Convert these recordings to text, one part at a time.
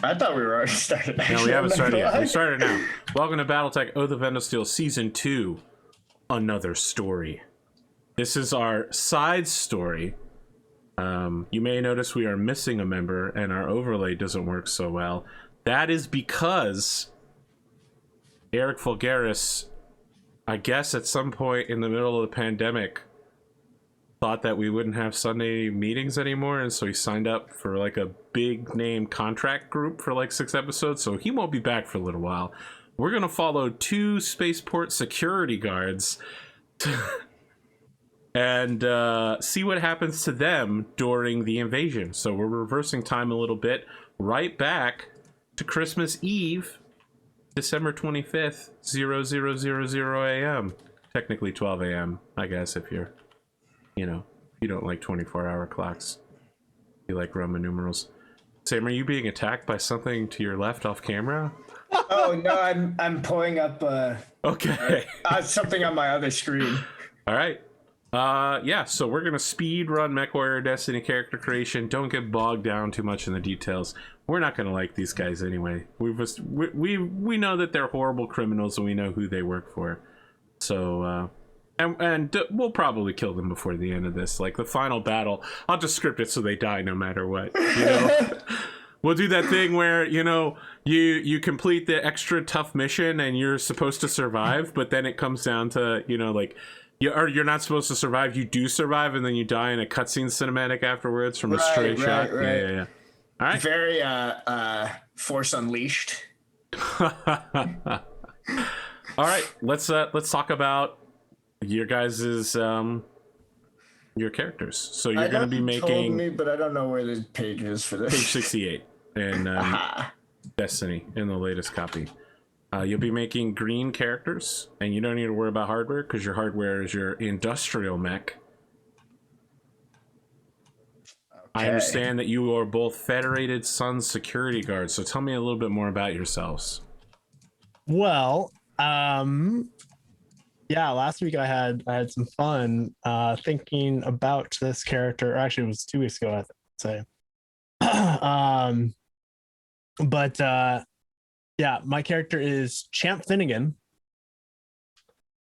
I thought we were already started. No, we haven't started yet. We started now. Welcome to Battletech Oath of Endosteel Season 2, Another Story. This is our side story. You may notice we are missing a member and our overlay doesn't work so well. That is because EricVulgaris, I guess at some point in the middle of the pandemic, thought that we wouldn't have Sunday meetings anymore, and so he signed up for like a big name contract group for like 6 episodes, so he won't be back for a little while. We're gonna follow 2 spaceport security guards and see what happens to them during the invasion. So we're reversing time a little bit, right back to Christmas Eve, December 25th, 0000 a.m. Technically 12 a.m., I guess, if you're, you know, you don't like 24-hour clocks. You like Roman numerals. Sam, are you being attacked by something to your left off camera? Oh no, I'm pulling up Okay. something on my other screen. All right. Yeah, so we're gonna speed run Mechwarrior Destiny character creation. Don't get bogged down too much in the details. We're not gonna like these guys anyway. We know that they're horrible criminals and we know who they work for. So and we'll probably kill them before the end of this. Like the final battle, I'll just script it so they die no matter what. You know, we'll do that thing where, you know, you complete the extra tough mission and you're supposed to survive, but then it comes down to, you know, like you're not supposed to survive. You do survive, and then you die in a cutscene cinematic afterwards from a straight shot. Right. Yeah. All right. Very Force Unleashed. All right. Let's talk about your guys's your characters. So you're going to be making. Told me, but I don't know where the page is for this. Page 68 in Destiny in the latest copy. You'll be making green characters, and you don't need to worry about hardware because your hardware is your industrial mech. Okay. I understand that you are both Federated Suns security guards, so tell me a little bit more about yourselves. Well, yeah, last week I had some fun thinking about this character. Or actually, it was 2 weeks ago, I'd say. Yeah, my character is Champ Finnegan.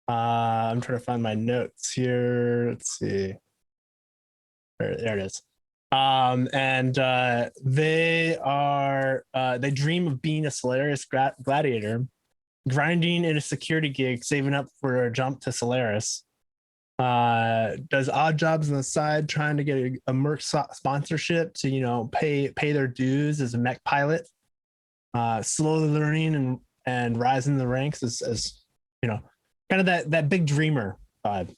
I'm trying to find my notes here. Let's see. There it is. They dream of being a Solaris gladiator, grinding in a security gig, saving up for a jump to Solaris. Does odd jobs on the side, trying to get a merc sponsorship to, you know, pay their dues as a mech pilot. Slowly learning and rising the ranks as you know, kind of that big dreamer vibe.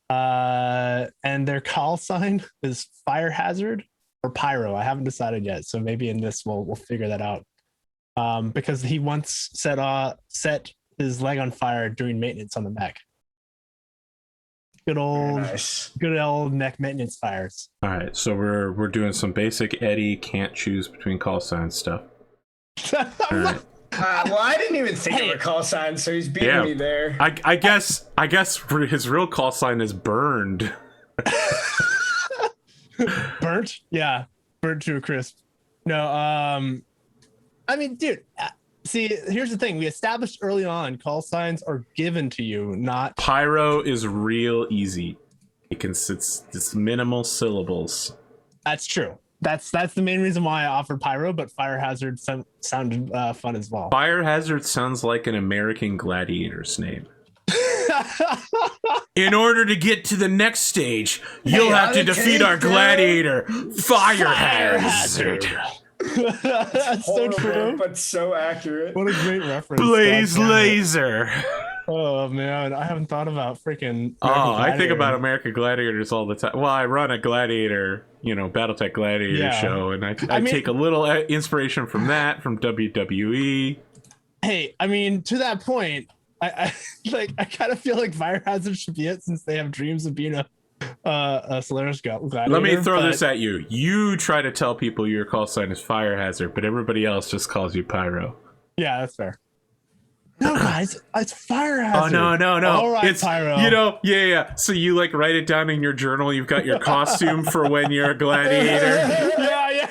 And their call sign is Fire Hazard or Pyro. I haven't decided yet, so maybe in this we'll figure that out. Because he once set his leg on fire during maintenance on the mech. Good old mech maintenance fires. All right, so we're doing some basic Eddie can't choose between call sign stuff. Well, I didn't even think of a call sign, so he's beating me there. I guess his real call sign is burned. Burnt? Yeah, burnt to a crisp. No, I mean, dude, see, here's the thing. We established early on call signs are given to you, not... Pyro is real easy. It's minimal syllables. That's true. That's the main reason why I offered Pyro, but Fire Hazard sounded fun as well. Fire Hazard sounds like an American gladiator's name. In order to get to the next stage, you'll have to defeat our gladiator, Fire Hazard. That's so true, but so accurate. What a great reference. Blaze Laser. Oh man, I haven't thought about freaking. I think about American Gladiators all the time. Well, I run a gladiator, you know, Battletech Gladiator show, and I take a little inspiration from that, from WWE. Hey, I mean, to that point, I kind of feel like Fire Hazard should be it, since they have dreams of being a Solaris gladiator. Let me throw this at you. You try to tell people your call sign is Fire Hazard, but everybody else just calls you Pyro. Yeah, that's fair. No, guys, it's Fire Hazard. Oh, no. All right, it's Pyro. You know, yeah. So you like write it down in your journal. You've got your costume for when you're a gladiator. Yeah.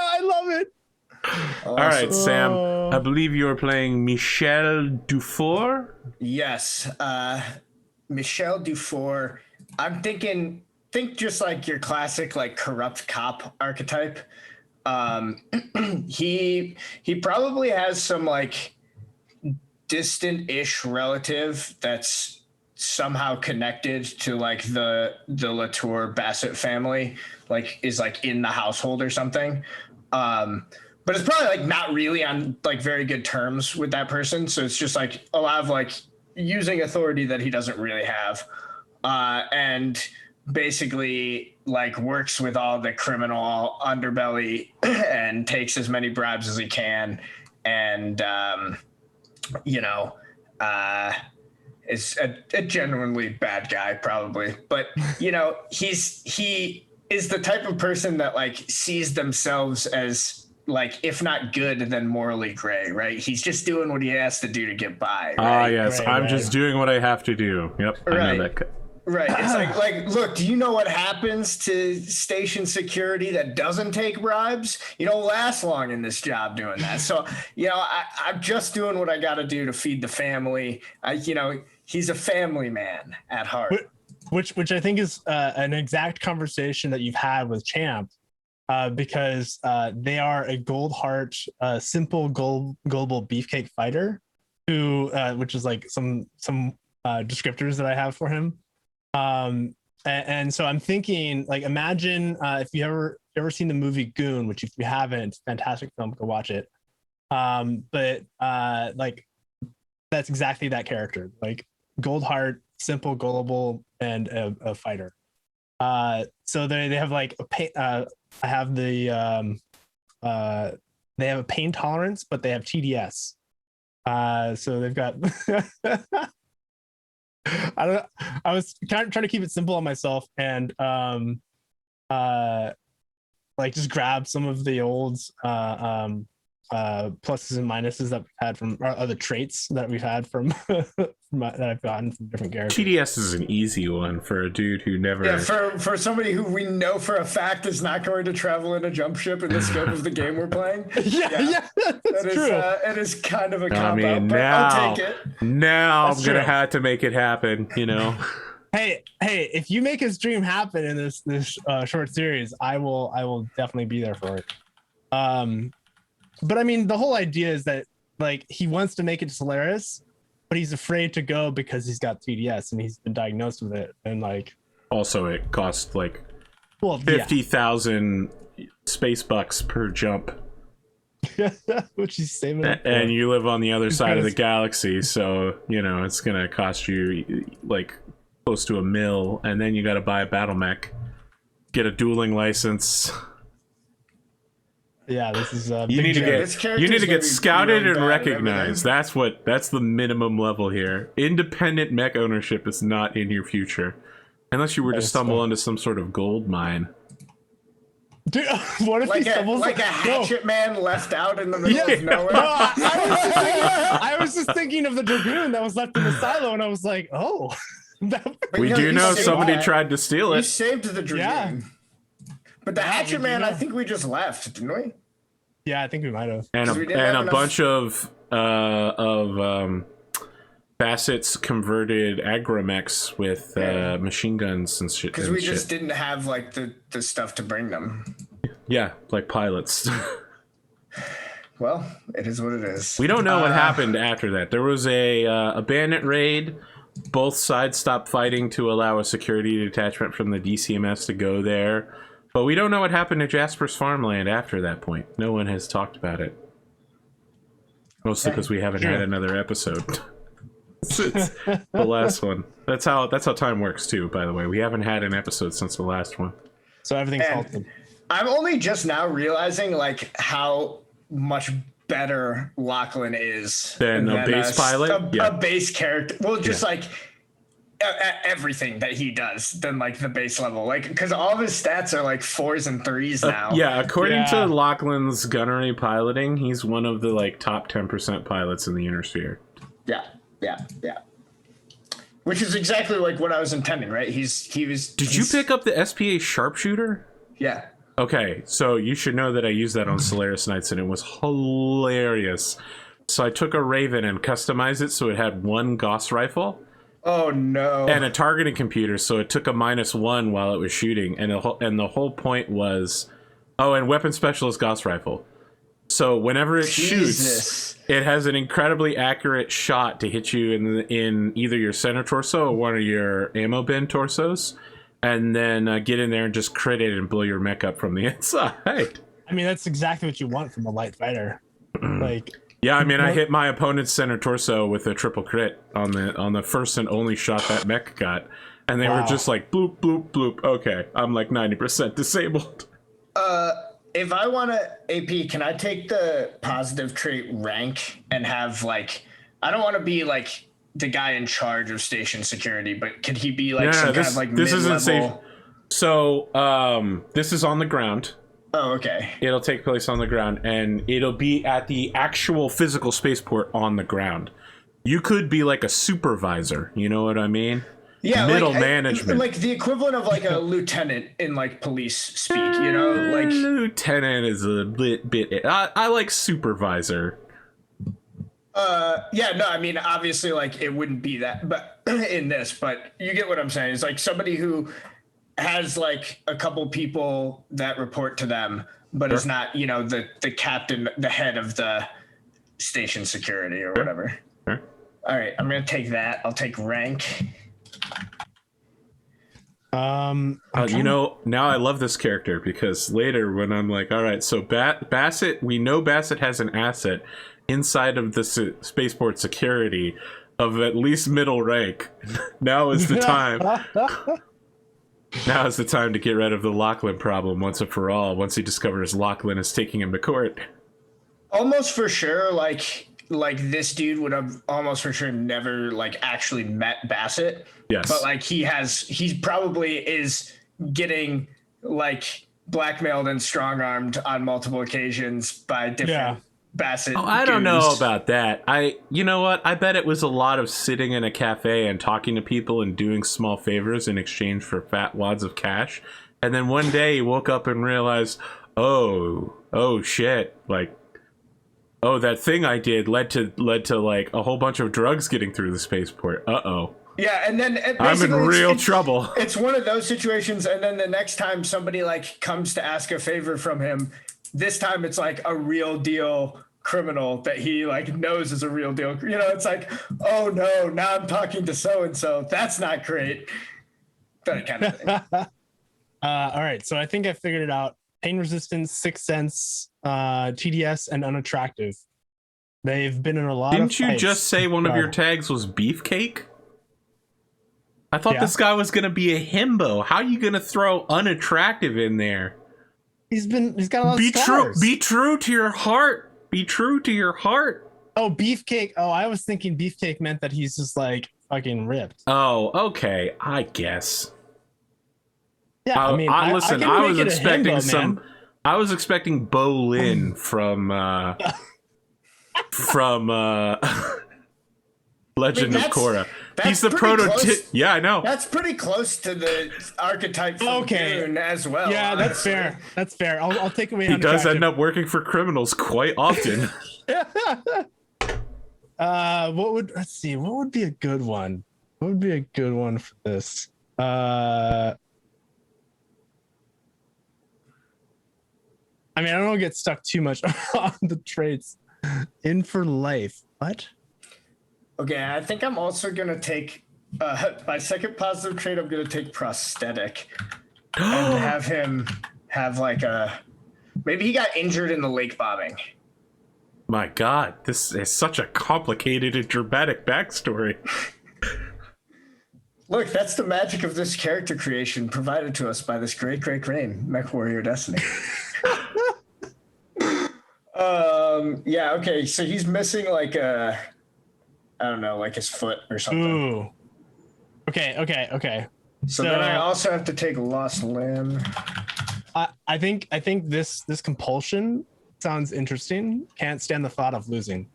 I love it. All right, Sam. I believe you are playing Michel Dufour. Yes, Michel Dufour. I'm think just like your classic like corrupt cop archetype. He probably has some like distant-ish relative that's somehow connected to like the Latour Bassett family, like is like in the household or something. But it's probably like not really on like very good terms with that person. So it's just like a lot of like using authority that he doesn't really have. And basically like works with all the criminal underbelly and takes as many bribes as he can. And, is a genuinely bad guy probably, but he is the type of person that like sees themselves as like, if not good, then morally gray, right? He's just doing what he has to do to get by. Right? Yes, I'm just doing what I have to do. Yep, right. I know that. Right. It's like, look, do you know what happens to station security that doesn't take bribes? You don't last long in this job doing that. So, I'm just doing what I got to do to feed the family. He's a family man at heart. Which I think is an exact conversation that you've had with Champ, because they are a gold heart, simple global beefcake fighter, who, which is like some descriptors that I have for him. And so I'm thinking, like, imagine if you ever seen the movie Goon, which if you haven't, it's a fantastic film, go watch it. But like that's exactly that character, like gold heart, simple, gullible, and a fighter. So they have like a pain. I have the they have a pain tolerance, but they have TDS. So they've got. I was trying to keep it simple on myself and like just grab some of the old pluses and minuses that we've had from other traits that we've had from that I've gotten from different characters. TDS is an easy one for a dude who never. Yeah, for somebody who we know for a fact is not going to travel in a jump ship in the scope of the game we're playing. Yeah, that's true. It is kind of a cop out, but now, I'll take it. Now I'm gonna have to make it happen. Hey, if you make his dream happen in this short series, I will definitely be there for it. But I mean, the whole idea is that like he wants to make it to Solaris, but he's afraid to go because he's got TDS and he's been diagnosed with it. And like, also it costs like 50,000 space bucks per jump, which he's saving up for. And you live on the other side of the galaxy, so it's gonna cost you like close to $1 million, and then you got to buy a Battlemech, get a dueling license. Yeah, this is you need to get scouted and recognized. That's the minimum level here. Independent mech ownership is not in your future, unless you were to stumble into some sort of gold mine. Dude, what if he stumbles like a hatchet man left out in the middle of nowhere? I was just thinking of the dragoon that was left in the silo, and I was like, oh. We do know somebody tried to steal it. You saved the dragoon. Yeah. But the hatchet man, I think we just left, didn't we? Yeah, I think we might have. And a bunch of Bassett's converted agromechs with machine guns and shit. Because we just didn't have like the stuff to bring them. Yeah, like pilots. Well, it is what it is. We don't know what happened after that. There was a bandit raid. Both sides stopped fighting to allow a security detachment from the DCMS to go there. But we don't know what happened to Jasper's farmland after that point. No one has talked about it. Mostly because we haven't had another episode. It's the last one. That's how time works too, by the way. We haven't had an episode since the last one. So everything's halted. I'm only just now realizing like how much better Lachlan is than a base pilot, a base character. Well, just like everything that he does than like the base level, like because all of his stats are like 4s and 3s now. According to Lachlan's gunnery piloting, he's one of the like top 10% pilots in the inner sphere. Yeah. Which is exactly like what I was intending, right? He was. Did you pick up the SPA sharpshooter? Yeah. Okay, so you should know that I used that on Solaris Knights, and it was hilarious. So I took a Raven and customized it so it had one Gauss rifle. Oh no! And a targeting computer, so it took a -1 while it was shooting, and the whole point was, oh, and weapon specialist Gauss rifle. So whenever it shoots, it has an incredibly accurate shot to hit you in either your center torso or one of your ammo bin torsos, and then get in there and just crit it and blow your mech up from the inside. I mean, that's exactly what you want from a light fighter. Like, yeah, I mean, I hit my opponent's center torso with a triple crit on the first and only shot that mech got, and they were just like bloop bloop bloop. Okay, I'm like 90% disabled. If I want to AP, can I take the positive trait rank and have like, I don't want to be like the guy in charge of station security, but could he be like some kind of like this mid-level? Isn't safe. So this is on the ground. Oh, okay. It'll take place on the ground, and it'll be at the actual physical spaceport on the ground. You could be like a supervisor, you know what I mean? Yeah, middle like, management, like the equivalent of like a lieutenant in like police speak, you know, like lieutenant is a bit. I like supervisor. Yeah, no, I mean obviously like it wouldn't be that, but in this, but you get what I'm saying. It's like somebody who has like a couple people that report to them, but is not, you know, the captain, the head of the station security or whatever. Sure. All right, I'm gonna take that. I'll take rank. You know, now I love this character because later when I'm like, all right, so Bassett, we know Bassett has an asset inside of the spaceport security of at least middle rank. Now is the time. Now is the time to get rid of the Lachlan problem once and for all. Once he discovers Lachlan is taking him to court. Almost for sure, like this dude would have almost for sure never like actually met Bassett. Yes. But like he probably is getting like blackmailed and strong-armed on multiple occasions by different Bassett. Oh, I don't know about that. You know what? I bet it was a lot of sitting in a cafe and talking to people and doing small favors in exchange for fat wads of cash. And then one day he woke up and realized, oh shit, like, oh, that thing I did led to like a whole bunch of drugs getting through the spaceport. Uh-oh. Yeah, and then I'm in real trouble. It's one of those situations, and then the next time somebody like comes to ask a favor from him, this time it's like a real deal criminal that he like knows is a real deal. You know, it's like, oh no, now I'm talking to so and so. That's not great. That kind of thing. All right, so I think I figured it out. Pain resistance, Sixth Sense, TDS, and unattractive. They've been in a lot of Didn't you fights. just say one of your tags was beefcake? I thought this guy was gonna be a himbo. How are you gonna throw unattractive in there? He's got a lot of scars. Be true to your heart. Be true to your heart. Oh, beefcake. Oh, I was thinking beefcake meant that he's just like fucking ripped. Oh, okay. I guess. Yeah, I mean, listen. I was expecting I was expecting Bo Lin from Legend of Korra. He's the prototype. Yeah, I know. That's pretty close to the archetype from Dune as well. Yeah, that's fair. That's fair. I'll take away. He does end up working for criminals quite often. Let's see. What would be a good one? What would be a good one for this? I mean, I don't want to get stuck too much on the traits. In for life. What? Okay, I think I'm also going to take my second positive trait. I'm going to take prosthetic and have him have like maybe he got injured in the lake bombing. My God, this is such a complicated and dramatic backstory. Look, that's the magic of this character creation provided to us by this great name, Mechwarrior Destiny. Yeah, okay, so he's missing like I don't know, like his foot or something. Ooh. Okay. So then I also have to take lost limb. I think this compulsion sounds interesting. Can't stand the thought of losing.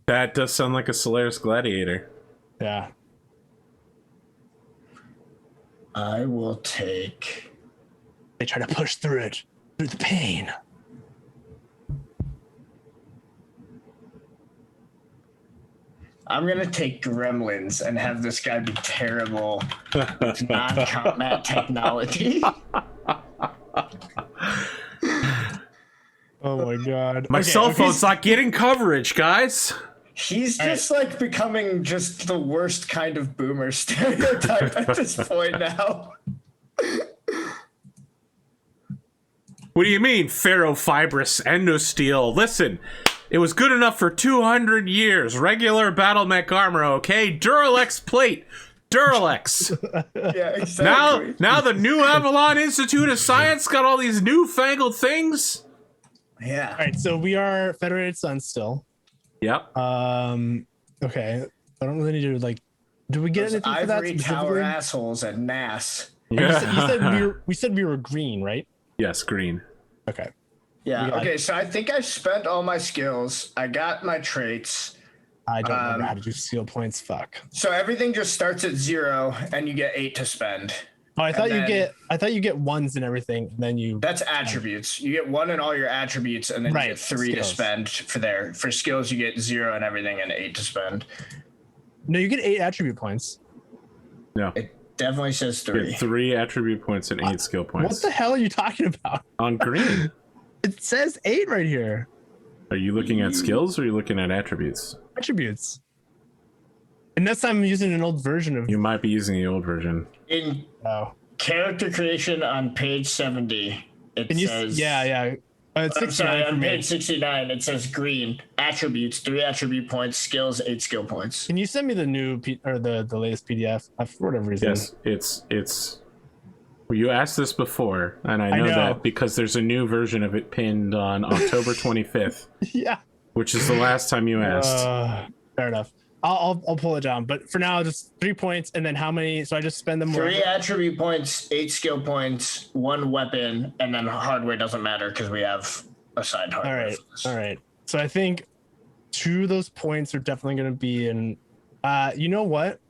That does sound like a Solaris Gladiator. Yeah. I will take They try to push through it, through the pain. I'm gonna take Gremlins and have this guy be terrible with non-combat technology. Oh my god. My cell phone's not getting coverage, guys. He's just like becoming just the worst kind of boomer stereotype at this point now. What do you mean, ferrofibrous endosteel? Listen, it was good enough for 200 years. Regular Battlemech armor, okay? Duralex plate. Duralex. Yeah, exactly. Now the new Avalon Institute of Science got all these newfangled things. Yeah. All right, so we are Federated Sun still. Yep. Okay. I don't really need to like. Do we get Those anything for that? ivory tower assholes at NAS. You said we were green, right? Yes, green. Okay. Yeah. Okay. So I think I spent all my skills. I got my traits. I don't remember how to do skill points. Fuck. So everything just starts at 0, and you get 8 to spend. Oh, I thought you get ones and everything, and then you. That's attributes. You get 1 in all your attributes, and then you get 3 skills to spend for there. For skills, you get 0 and everything, and 8 to spend. No, you get 8 attribute points. No. It definitely says 3. 3 attribute points and 8 skill points. What the hell are you talking about? On green. It says 8 right here. Are you looking at skills or are you looking at attributes? Attributes. Unless I'm using an old version of. You might be using the old version. In character creation on page 70, it says. Yeah. I'm sorry, on page 69, it says green. Attributes, 3 attribute points. Skills, 8 skill points. Can you send me the new or the latest PDF for whatever reason? Yes, it's. Well, you asked this before, and I know that because there's a new version of it pinned on October 25th. Yeah. Which is the last time you asked. Fair enough. I'll pull it down, but for now, just 3 points, and then how many? So I just spend them. 3 attribute points, 8 skill points, 1 weapon, and then hardware doesn't matter because we have assigned hardware. All right. So I think 2 of those points are definitely going to be in. You know what?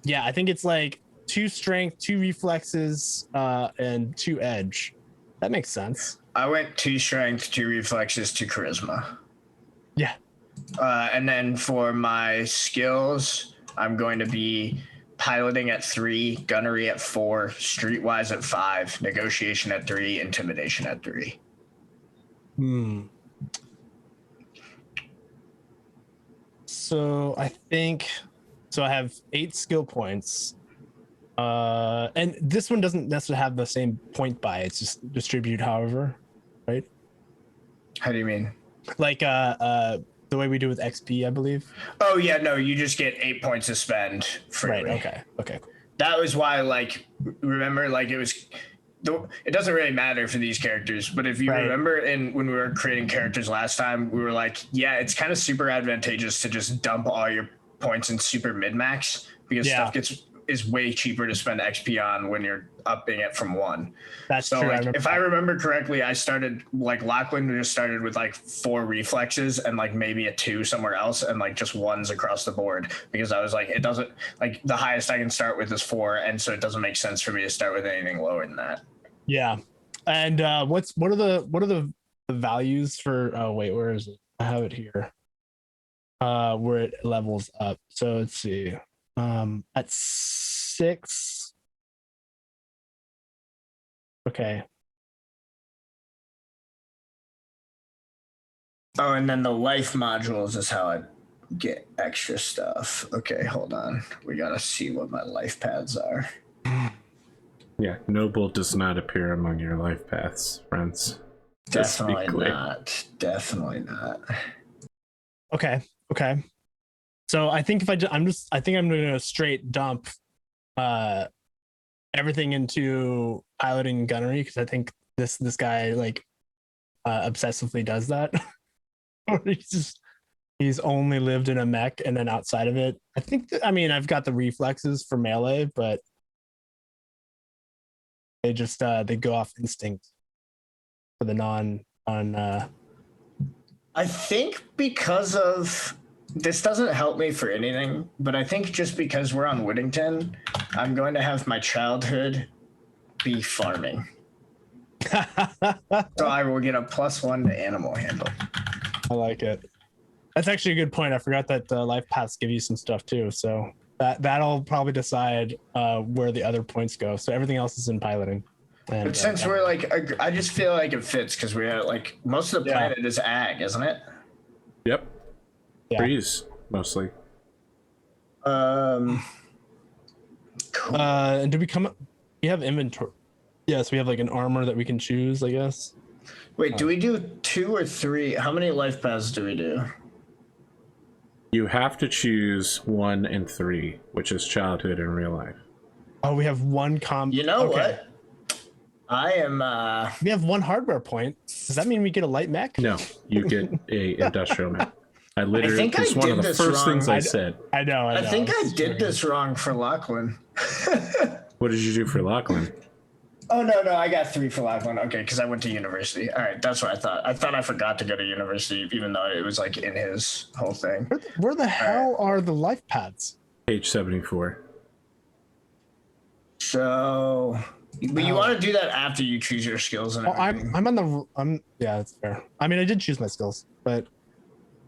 Yeah, I think it's like 2 strength, 2 reflexes, and 2 edge. That makes sense. I went 2 strength, 2 reflexes, 2 charisma. Yeah. And then for my skills, I'm going to be piloting at 3, gunnery at 4, streetwise at 5, negotiation at 3, intimidation at 3. So I have 8 skill points. And this one doesn't necessarily have the same point buy. It's just distribute however, right? How do you mean? Like the way we do with XP, I believe. Oh yeah, no, you just get 8 points to spend freely. Right. Okay. That was why, like, remember, like it doesn't really matter for these characters, but if you remember when we were creating characters last time, we were like, yeah, it's kind of super advantageous to just dump all your points in super mid-max because stuff is way cheaper to spend XP on when you're upping it from 1. That's so true. Like, if I remember correctly, I started like Lachlan just started with like 4 reflexes and like maybe a 2 somewhere else and like just 1s across the board because I was like, it doesn't like the highest I can start with is 4, and so it doesn't make sense for me to start with anything lower than that. Yeah. And what are the values for? Oh wait, where is it? I have it here. Where it levels up. So let's see. At 6. Okay. Oh, and then the life modules is how I get extra stuff. Okay, hold on. We gotta see what my life paths are. Yeah, Noble does not appear among your life paths, friends. Definitely not. Definitely not. Okay. So I think I think I'm going to straight dump everything into piloting and gunnery because I think this guy like obsessively does that. Or he's only lived in a mech, and then outside of it, I think I've got the reflexes for melee, but they just they go off instinct for the non. I think because of this doesn't help me for anything, but I think just because we're on Whittington, I'm going to have my childhood be farming. So I will get a +1 to animal handle. I like it. That's actually a good point. I forgot that life paths give you some stuff too. So that'll probably decide where the other points go. So everything else is in piloting. And, But since we're like, I just feel like it fits because we're like, most of the planet is ag, isn't it? Yep. Yeah. Trees, mostly. Cool. And do we have inventory? Yes, we have like an armor that we can choose, I guess. Wait, do we do 2 or 3? How many life paths do we do? You have to choose 1 and 3, which is childhood and real life. Oh, we have one You know what? I am We have 1 hardware point. Does that mean we get a light mech? No, you get a industrial mech. I literally, think I it's one of did the this first wrong. things I said. I know. I think I did this wrong for Lachlan. What did you do for Lachlan? Oh, no, I got 3 for Lachlan. Okay, because I went to university. All right, that's what I thought. I thought I forgot to go to university, even though it was like in his whole thing. Where the hell are the life pads? Page 74. So, but you want to do that after you choose your skills and everything. Yeah, that's fair. I mean, I did choose my skills, but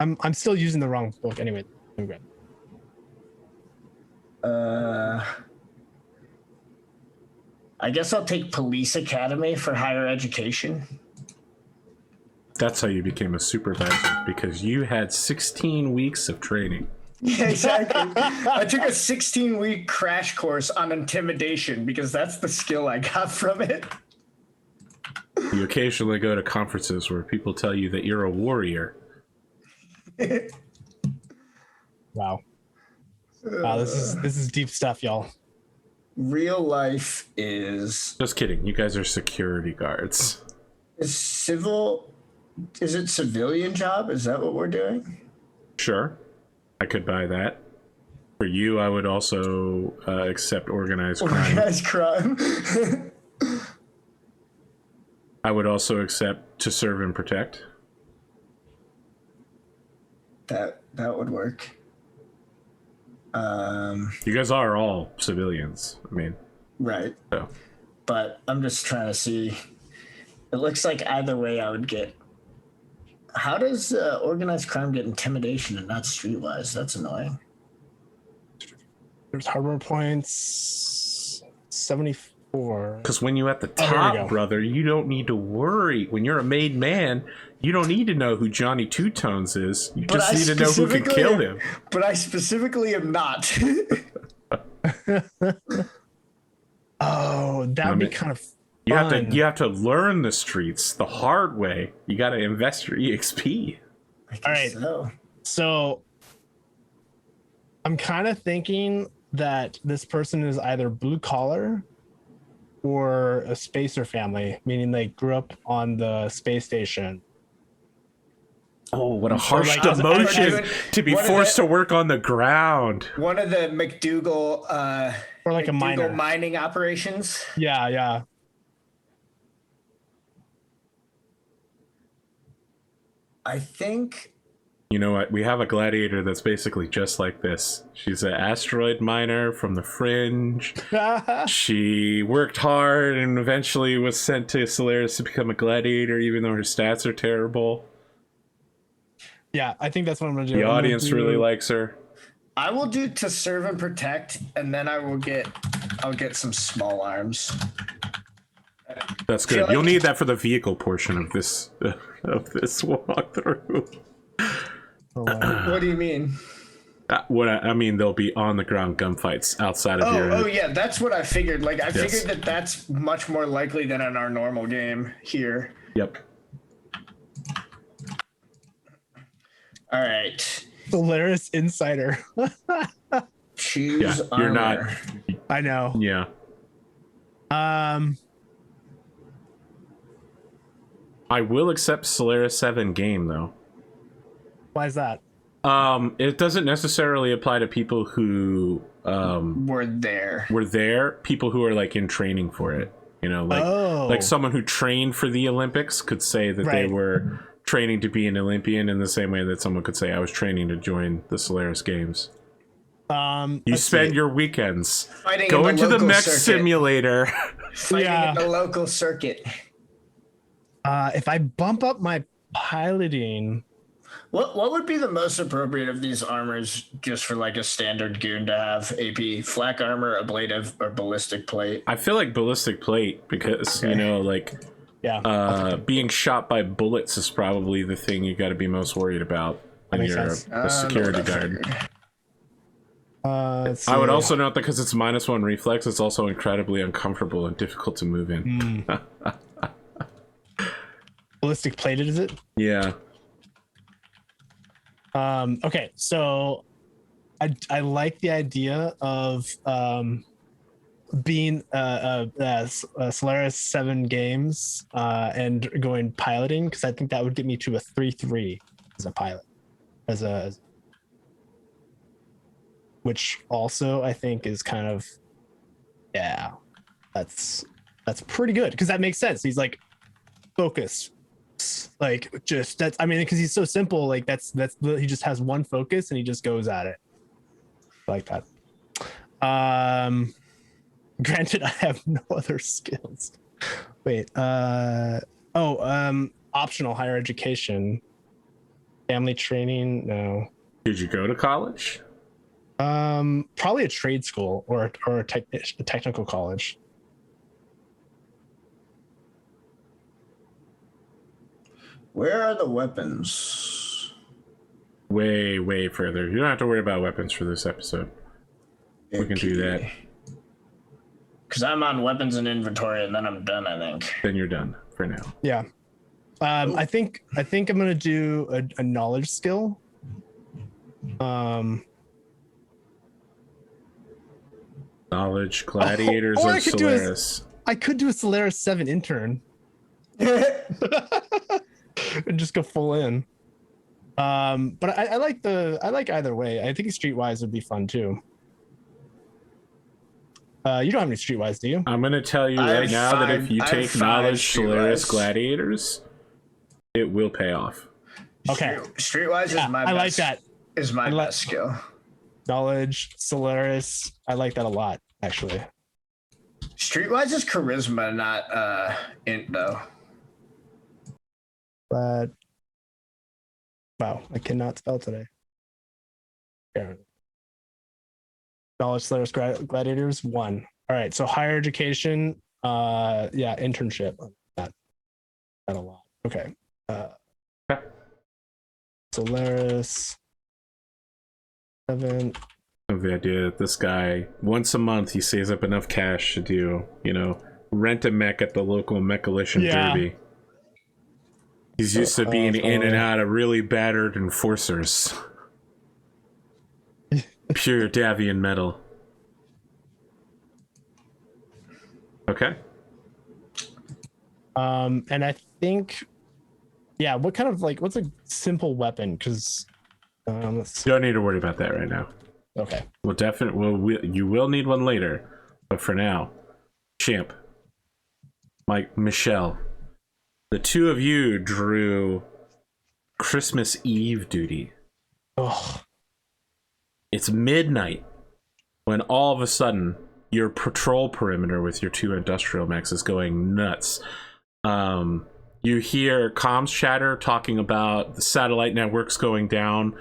I'm still using the wrong book anyway. I'm good. I guess I'll take Police Academy for higher education. That's how you became a supervisor, because you had 16 weeks of training. Yeah, exactly. I took a 16-week crash course on intimidation because that's the skill I got from it. You occasionally go to conferences where people tell you that you're a warrior. Wow. Wow, this is deep stuff, y'all. Real life is Just kidding. You guys are security guards. is it civilian job? Is that what we're doing? Sure. I could buy that. For you, I would also accept organized crime. Organized crime. I would also accept to serve and protect. That would work. You guys are all civilians. I mean, Right. so. But I'm just trying to see. It looks like either way I would get. How does organized crime get intimidation and not streetwise? That's annoying. There's hardware points 74. Because when you're at the Oh, here we top, go. brother, you don't need to worry. When you're a made man, you don't need to know who Johnny Two Tones is. You just need to know who can kill him. But I specifically am not. Oh, that would be kind of fun. You have to learn the streets the hard way. You got to invest your EXP. All right. So I'm kind of thinking that this person is either blue collar or a spacer family, meaning they grew up on the space station. Oh, what a So, harsh like, demotion to be forced to work on the ground. One of the McDougal Or like a miner. mining operations. Yeah. I think. You know what? We have a gladiator that's basically just like this. She's an asteroid miner from the fringe. She worked hard and eventually was sent to Solaris to become a gladiator, even though her stats are terrible. Yeah, I think that's what I'm gonna do. The audience really likes her. I will do to serve and protect, and then I'll get some small arms. That's good. Like, you'll need that for the vehicle portion of this walkthrough. What do you mean? I mean, there'll be on the ground gunfights outside of your. Oh yeah, that's what I figured. Like I figured that that's much more likely than in our normal game here. Yep. All right. Solaris Insider. Choose Yeah, you're not. armor. I know. Yeah. I will accept Solaris 7 game though. Why is that? It doesn't necessarily apply to people who We're there. people who are like in training for it. You know, like someone who trained for the Olympics could say that they were training to be an Olympian in the same way that someone could say I was training to join the Solaris Games. You let's spend see. your weekends Fighting going in to the local mech circuit. simulator. Fighting Yeah. in the local circuit. If I bump up my piloting, What would be the most appropriate of these armors just for like a standard goon to have? AP flak armor, ablative, or ballistic plate? I feel like ballistic plate because Okay. you know, like yeah, being shot by bullets is probably the thing you got to be most worried about when makes you're sense. a security That's what I guard. figured. Let's see. I would also note that because it's -1 reflex, it's also incredibly uncomfortable and difficult to move in. Ballistic plated, is it? Yeah. Okay, so I like the idea of being Solaris 7 games and going piloting, because I think that would get me to a 3-3 as a pilot, which also I think is kind of, yeah, that's pretty good, because that makes sense. He's like focus, like just that's, I mean, because he's so simple, like that's he just has one focus and he just goes at it like that. Granted, I have no other skills. Wait, optional higher education, family training, no. Did you go to college? Probably a trade school or a technical college. Where are the weapons? Way further. You don't have to worry about weapons for this episode. We can do that. Because I'm on weapons and inventory, and then I'm done, I think. Then you're done for now. Yeah. I think I'm gonna do a knowledge skill. Knowledge, gladiators, or of I could Solaris. I could do a Solaris 7 intern and just go full in. But I like either way. I think Streetwise would be fun too. You don't have any Streetwise, do you? I'm gonna tell you I right have now that five- if you I have take five Knowledge, Solaris, Streetwise. Gladiators, it will pay off. Okay. Streetwise Yeah, is my I best. like that. Is my best skill. Knowledge, Solaris. I like that a lot, actually. Streetwise is charisma, not int though. But wow, I cannot spell today. Yeah. Knowledge, Solaris, Gladiators 1. All right, so higher education, yeah, internship. That a lot. Okay. Solaris 7. Of the idea that this guy, once a month, he saves up enough cash to do, you know, rent a mech at the local Mechalician Derby. He's used to being in and out of really battered enforcers. Pure Davian metal. Okay. And I think, yeah, what kind of like, what's a simple weapon? Because let's see. You don't need to worry about that right now. Okay. Well, definitely, you will need one later, but for now, Champ, Mike, Michelle, the two of you drew Christmas Eve duty. Oh, It's midnight when all of a sudden your patrol perimeter with your two industrial mechs is going nuts. You hear comms chatter talking about the satellite networks going down,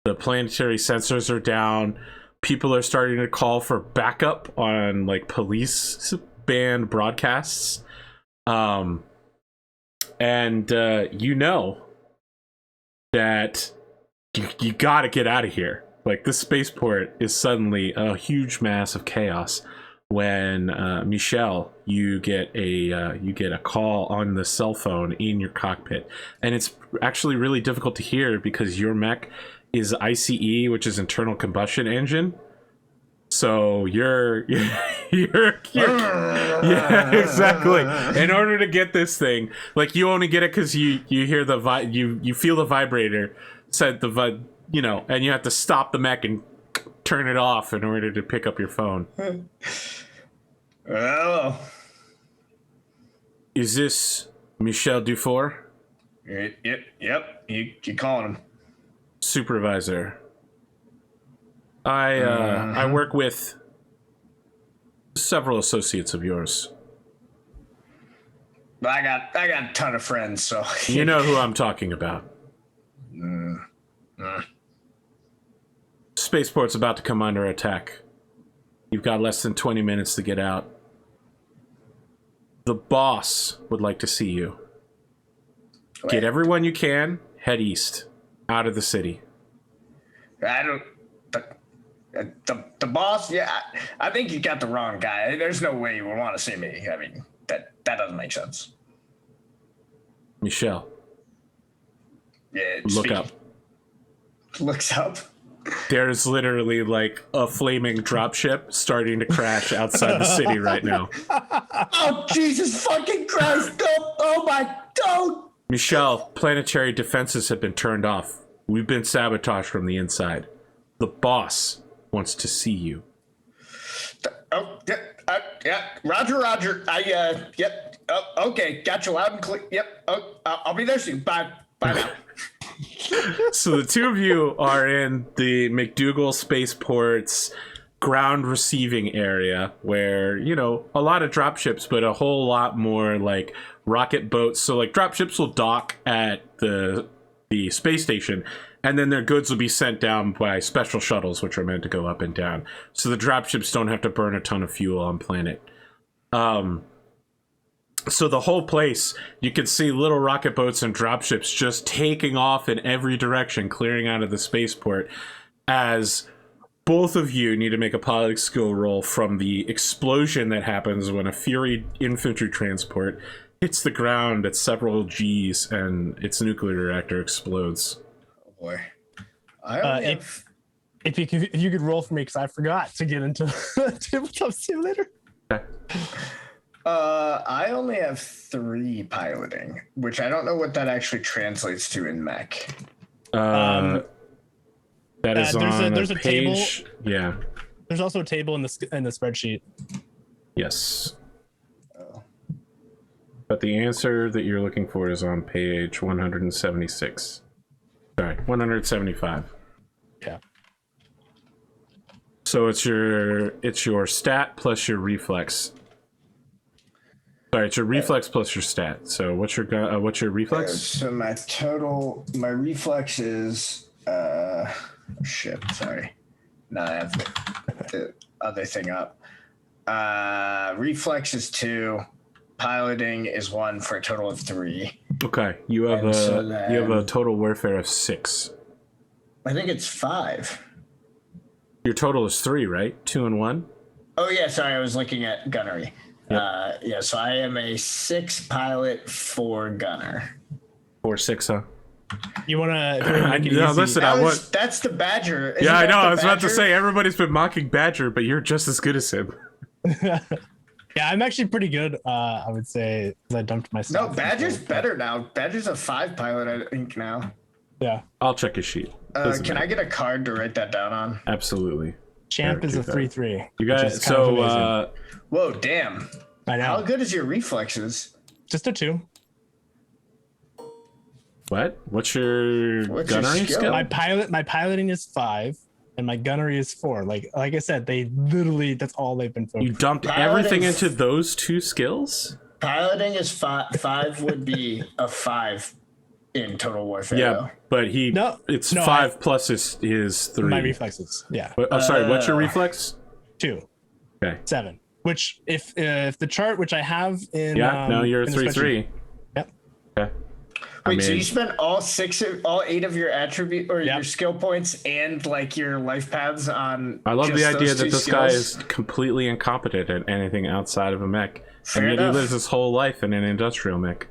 the planetary sensors are down, people are starting to call for backup on like police band broadcasts. You know that you gotta get out of here. Like, this spaceport is suddenly a huge mass of chaos when Michelle, you get a call on the cell phone in your cockpit, and it's actually really difficult to hear because your mech is ICE, which is internal combustion engine. So you're yeah, exactly. In order to get this thing, like, you only get it because you hear the you feel the vibrator, said the you know, and you have to stop the mech and turn it off in order to pick up your phone. Oh. Is this Michel Dufour? Yep. You calling him? Supervisor. I work with several associates of yours. I got a ton of friends, so You know who I'm talking about. Spaceport's about to come under attack. You've got less than 20 minutes to get out. The boss would like to see you. Get everyone you can, head east, out of the city. I don't. The boss, yeah, I think you got the wrong guy. There's no way you would want to see me. I mean, that doesn't make sense. Michelle. Yeah, Look up. Looks up. There's literally like a flaming dropship starting to crash outside the city right now. Oh, Jesus fucking Christ. Don't. Oh, my. Don't. Michelle, planetary defenses have been turned off. We've been sabotaged from the inside. The boss wants to see you. Oh, yeah. Roger. Yep. Oh, okay. Got you loud and clear. Yep. Oh, I'll be there soon. Bye now. So the two of you are in the McDougal Spaceport's ground receiving area where, you know, a lot of dropships, but a whole lot more like rocket boats. So like dropships will dock at the space station, and then their goods will be sent down by special shuttles, which are meant to go up and down. So the dropships don't have to burn a ton of fuel on planet. So the whole place, you can see little rocket boats and dropships just taking off in every direction, clearing out of the spaceport, as both of you need to make a pilot skill roll from the explosion that happens when a Fury infantry transport hits the ground at several Gs and its nuclear reactor explodes. Oh boy. I only have... if you could roll for me, because I forgot to get into Tabletop Simulator. Okay. I only have 3 piloting, which I don't know what that actually translates to in mech. That is on there's a a page. table. Yeah. There's also a table in the spreadsheet. Yes. Oh. But the answer that you're looking for is on page 176. Sorry, 175. Yeah. So it's your stat plus your reflex. Sorry, it's your reflex plus your stat. So what's your reflex? So my reflex is shit. Sorry, now I have the other thing up. Reflex is 2, piloting is 1 for a total of 3. Okay, you have a total warfare of 6. I think it's 5. Your total is 3, right? 2 and 1. Oh yeah, sorry, I was looking at gunnery. Yep. Yeah, so I am a 6 pilot, 4 gunner. 4, 6, huh? You want to? Listen, That's the Badger. Yeah, I know. I was about to say everybody's been mocking Badger, but you're just as good as him. Yeah, I'm actually pretty good. I would say, because I dumped myself. No, Badger's better now. Badger's a 5 pilot, I think now. Yeah. I'll check his sheet. Can I get a card to write that down on? Absolutely. Champ is a 3/3. You got so. Whoa, damn! I know. How good is your reflexes? Just a 2. What? What's your gunnery skill? My piloting is 5, and my gunnery is 4. Like I said, they literally that's all they've been focused. You dumped everything into those 2 skills? Piloting is 5 would be a 5 in total warfare. Yeah, though. but it's 5 plus his 3. My reflexes. Yeah. Oh, sorry. What's your reflex? 2. Okay. 7. Which if the chart which I have in no, you're a 3/3. Yep. Okay. Wait, so you spent all 8 of your attribute or your skill points and like your life paths on. I love the idea that this guy skills? is completely incompetent at anything outside of a mech. Fair and yet enough. he lives his whole life in an industrial mech.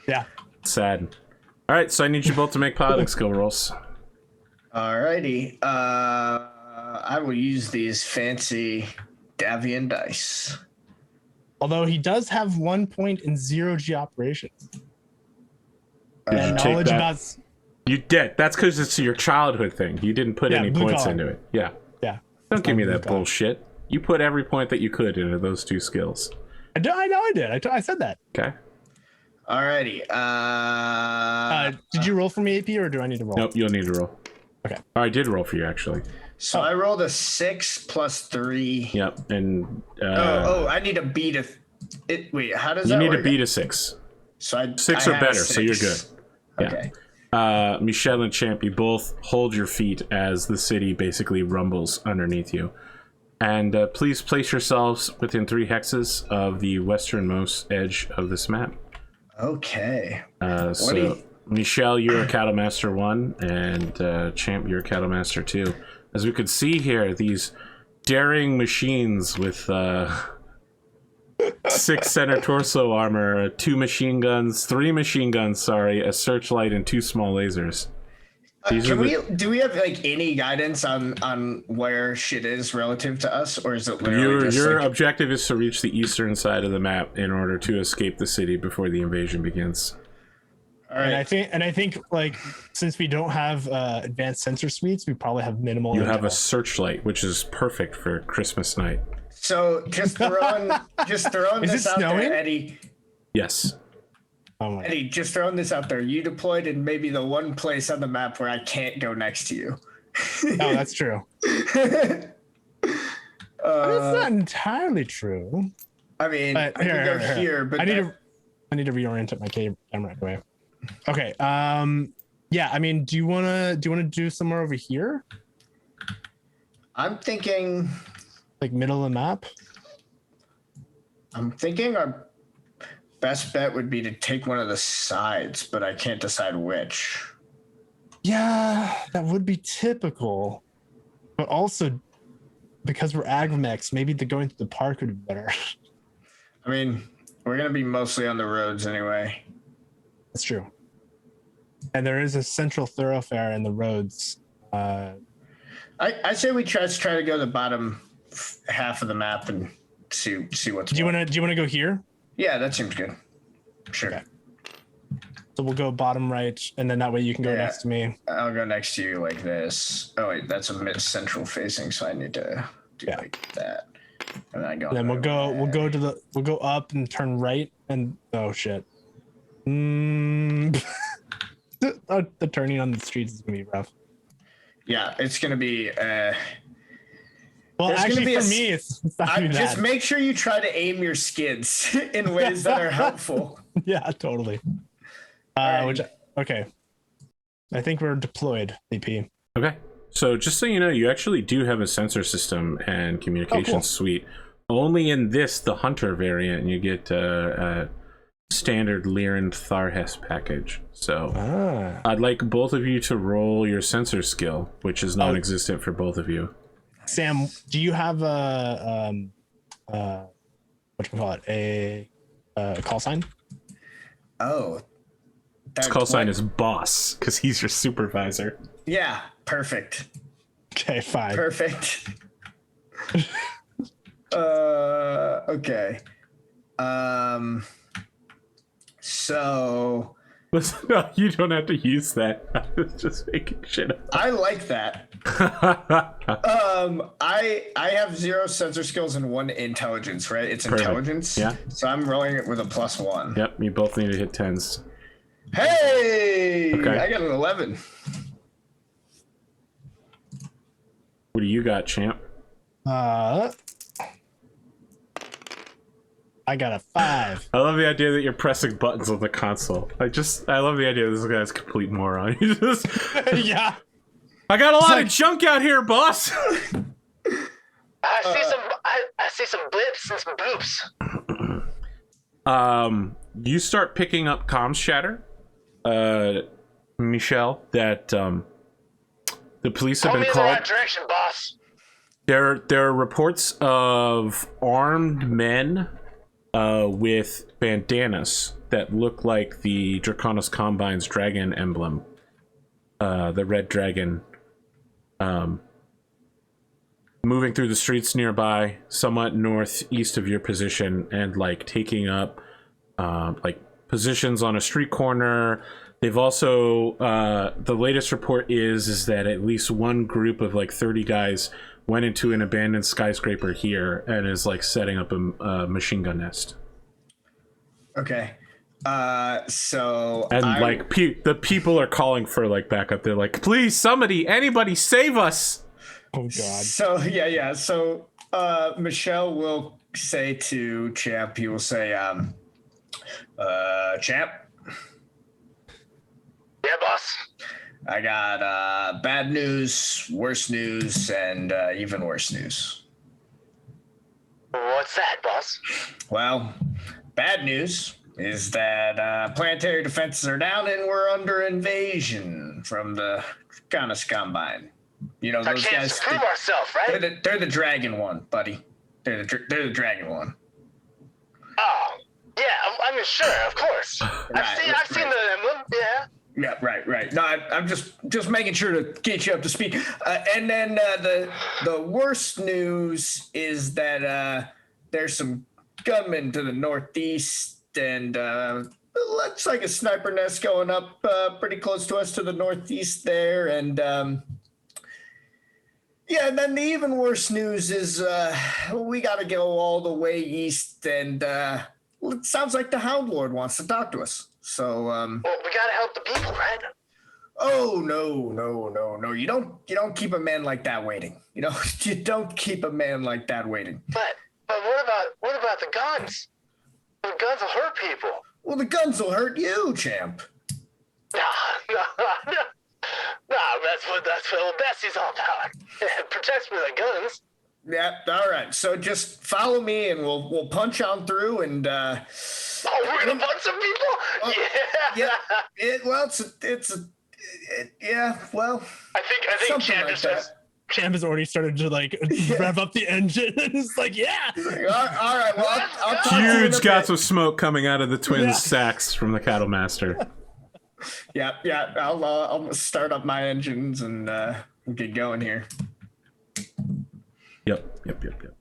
Yeah. It's sad. All right, so I need you both to make piloting skill rolls. Alrighty. I will use these fancy Davian dice. Although he does have 1 point in 0G operations. Did you take Knowledge that? about. You did. That's because it's your childhood thing. You didn't put any blue points collar. into it. Yeah. Yeah. Don't give me blue that collar. bullshit. You put every point that you could into those 2 skills. I know I did. I said that. Okay. Alrighty. Did you roll for me, AP, or do I need to roll? Nope, you'll need to roll. Okay. Oh, I did roll for you, actually. So I rolled a 6 plus 3. Yep, and I need to beat a. Wait, how does you that need work? to beat a 6. So 6 I or had a better, so you're good. 6. Yeah. Okay. Michelle and Champ, you both hold your feet as the city basically rumbles underneath you. And please place yourselves within 3 hexes of the westernmost edge of this map. Okay. So, Michelle, you're a Cattle Master 1, and Champ, you're a Cattle Master 2. As we could see here, these daring machines with 6 center torso armor, 3 machine guns, a searchlight, and 2 small lasers. Do we have like any guidance on where shit is relative to us, or is it literally your objective is to reach the eastern side of the map in order to escape the city before the invasion begins. All right. And I think like since we don't have advanced sensor suites, we probably have minimal. You have a searchlight, which is perfect for Christmas night. So just throwing this out there, Eddie. Yes. Oh Eddie, just throwing this out there. You deployed in maybe the one place on the map where I can't go next to you. Oh, that's true. That's not entirely true. I mean, I can go here, but I need to reorient my camera right away. Okay. Yeah. I mean, do you wanna do somewhere over here? I'm thinking, like middle of the map. I'm thinking our best bet would be to take one of the sides, but I can't decide which. Yeah, that would be typical. But also, because we're Gamemaster, maybe going to the park would be better. I mean, we're going to be mostly on the roads anyway. That's true. And there is a central thoroughfare in the roads. I say we try to go to the bottom half of the map and see what's. Do you want to go here? Yeah, that seems good. Sure. Okay. So we'll go bottom right, and then that way you can go next to me. I'll go next to you like this. Oh wait, that's a mid central facing, so I need to do like that. And I go. And then we'll go up and turn right, and oh shit. The turning on the streets is gonna be rough. Yeah, it's gonna be. Well, actually, for me, it's not too bad. Just make sure you try to aim your skids in ways that are helpful. Yeah, totally. Okay. I think we're deployed, VP. Okay. So just so you know, you actually do have a sensor system and communication suite. Only in the Hunter variant, you get a standard Lyran Tharhes package. So I'd like both of you to roll your sensor skill, which is non-existent for both of you. Sam, do you have a a call sign? Oh, his call sign is boss because he's your supervisor. Yeah, perfect. Okay, fine. Perfect. Okay. So. Listen, no, you don't have to use that. I was just making shit up. I like that. I have 0 sensor skills and 1 intelligence, right? It's perfect. Intelligence. Yeah. So I'm rolling it with a +1. Yep. You both need to hit 10s. Hey! Okay. I got an 11. What do you got, Champ? I got a 5. I love the idea that you're pressing buttons on the console. I love the idea this guy's a complete moron. He just yeah. I got a lot of junk out here, boss. I see some blips and some boops. You start picking up comms chatter, Michelle, that the police have been called. In the right direction, boss. There are reports of armed men with bandanas that look like the Draconis Combine's dragon emblem, the red dragon, moving through the streets nearby, somewhat northeast of your position, and like taking up like positions on a street corner. They've also the latest report is that at least one group of like 30 guys went into an abandoned skyscraper here and is like setting up a machine gun nest. Okay. So the people are calling for like backup. They're like, please, anybody save us. Oh God. So yeah. So Michelle will say to Champ, he will say, Champ, Yeah, boss. I got bad news, worse news, and even worse news. What's that, boss? Well, bad news is that planetary defenses are down and we're under invasion from the Draconis Combine. You know, Our those chance guys, to prove ourselves, right? they're the dragon one, buddy. They're the dragon one. Oh, yeah. I mean, sure, of course. I've seen the emblem. Yeah. Yeah, right. No, I'm just making sure to get you up to speed. And then the worst news is that there's some gunmen to the northeast, and looks like a sniper nest going up pretty close to us to the northeast there. And yeah, and then the even worse news is we got to go all the way east, and it sounds like the Hound Lord wants to talk to us. So Well, we gotta help the people, right? oh no. You don't keep a man like that waiting. You know, you don't keep a man like that waiting. But what about the guns? The guns will hurt people. Well, the guns will hurt you, champ. No. That's what old Bessie's all about. It protects me with the guns. Yeah, all right. So just follow me, and we'll punch on through, and Oh, we're gonna punch some people? Yeah. Yeah. Well, I think something Chad like just that. says, Champ has already started to like rev up the engine, and it's like, yeah. All right. Well, I'll talk to you in a Huge bit. gouts of smoke coming out of the twins' sacks from the cattle master. Yeah. I'll start up my engines and get going here. Yep.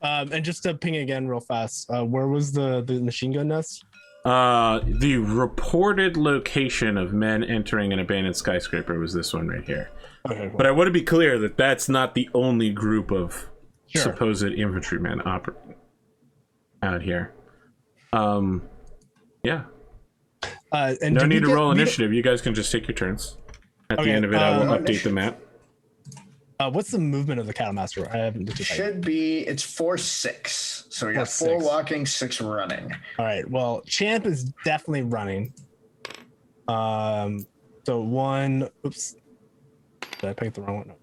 And just to ping again real fast, where was the machine gun nest? The reported location of men entering an abandoned skyscraper was this one right here. Okay, cool. But I want to be clear that that's not the only group of Sure. supposed infantrymen out here. Yeah. And No did we need to get- roll we- initiative. You guys can just take your turns. At the Okay, end of it, I will update initiative. the map. What's the movement of the cattle master? I haven't looked at that yet. Should be it's 4-6. So we got 4 4-6. walking, 6 running. All right. Well, Champ is definitely running. So 1. Oops. Did I pick the wrong one? No.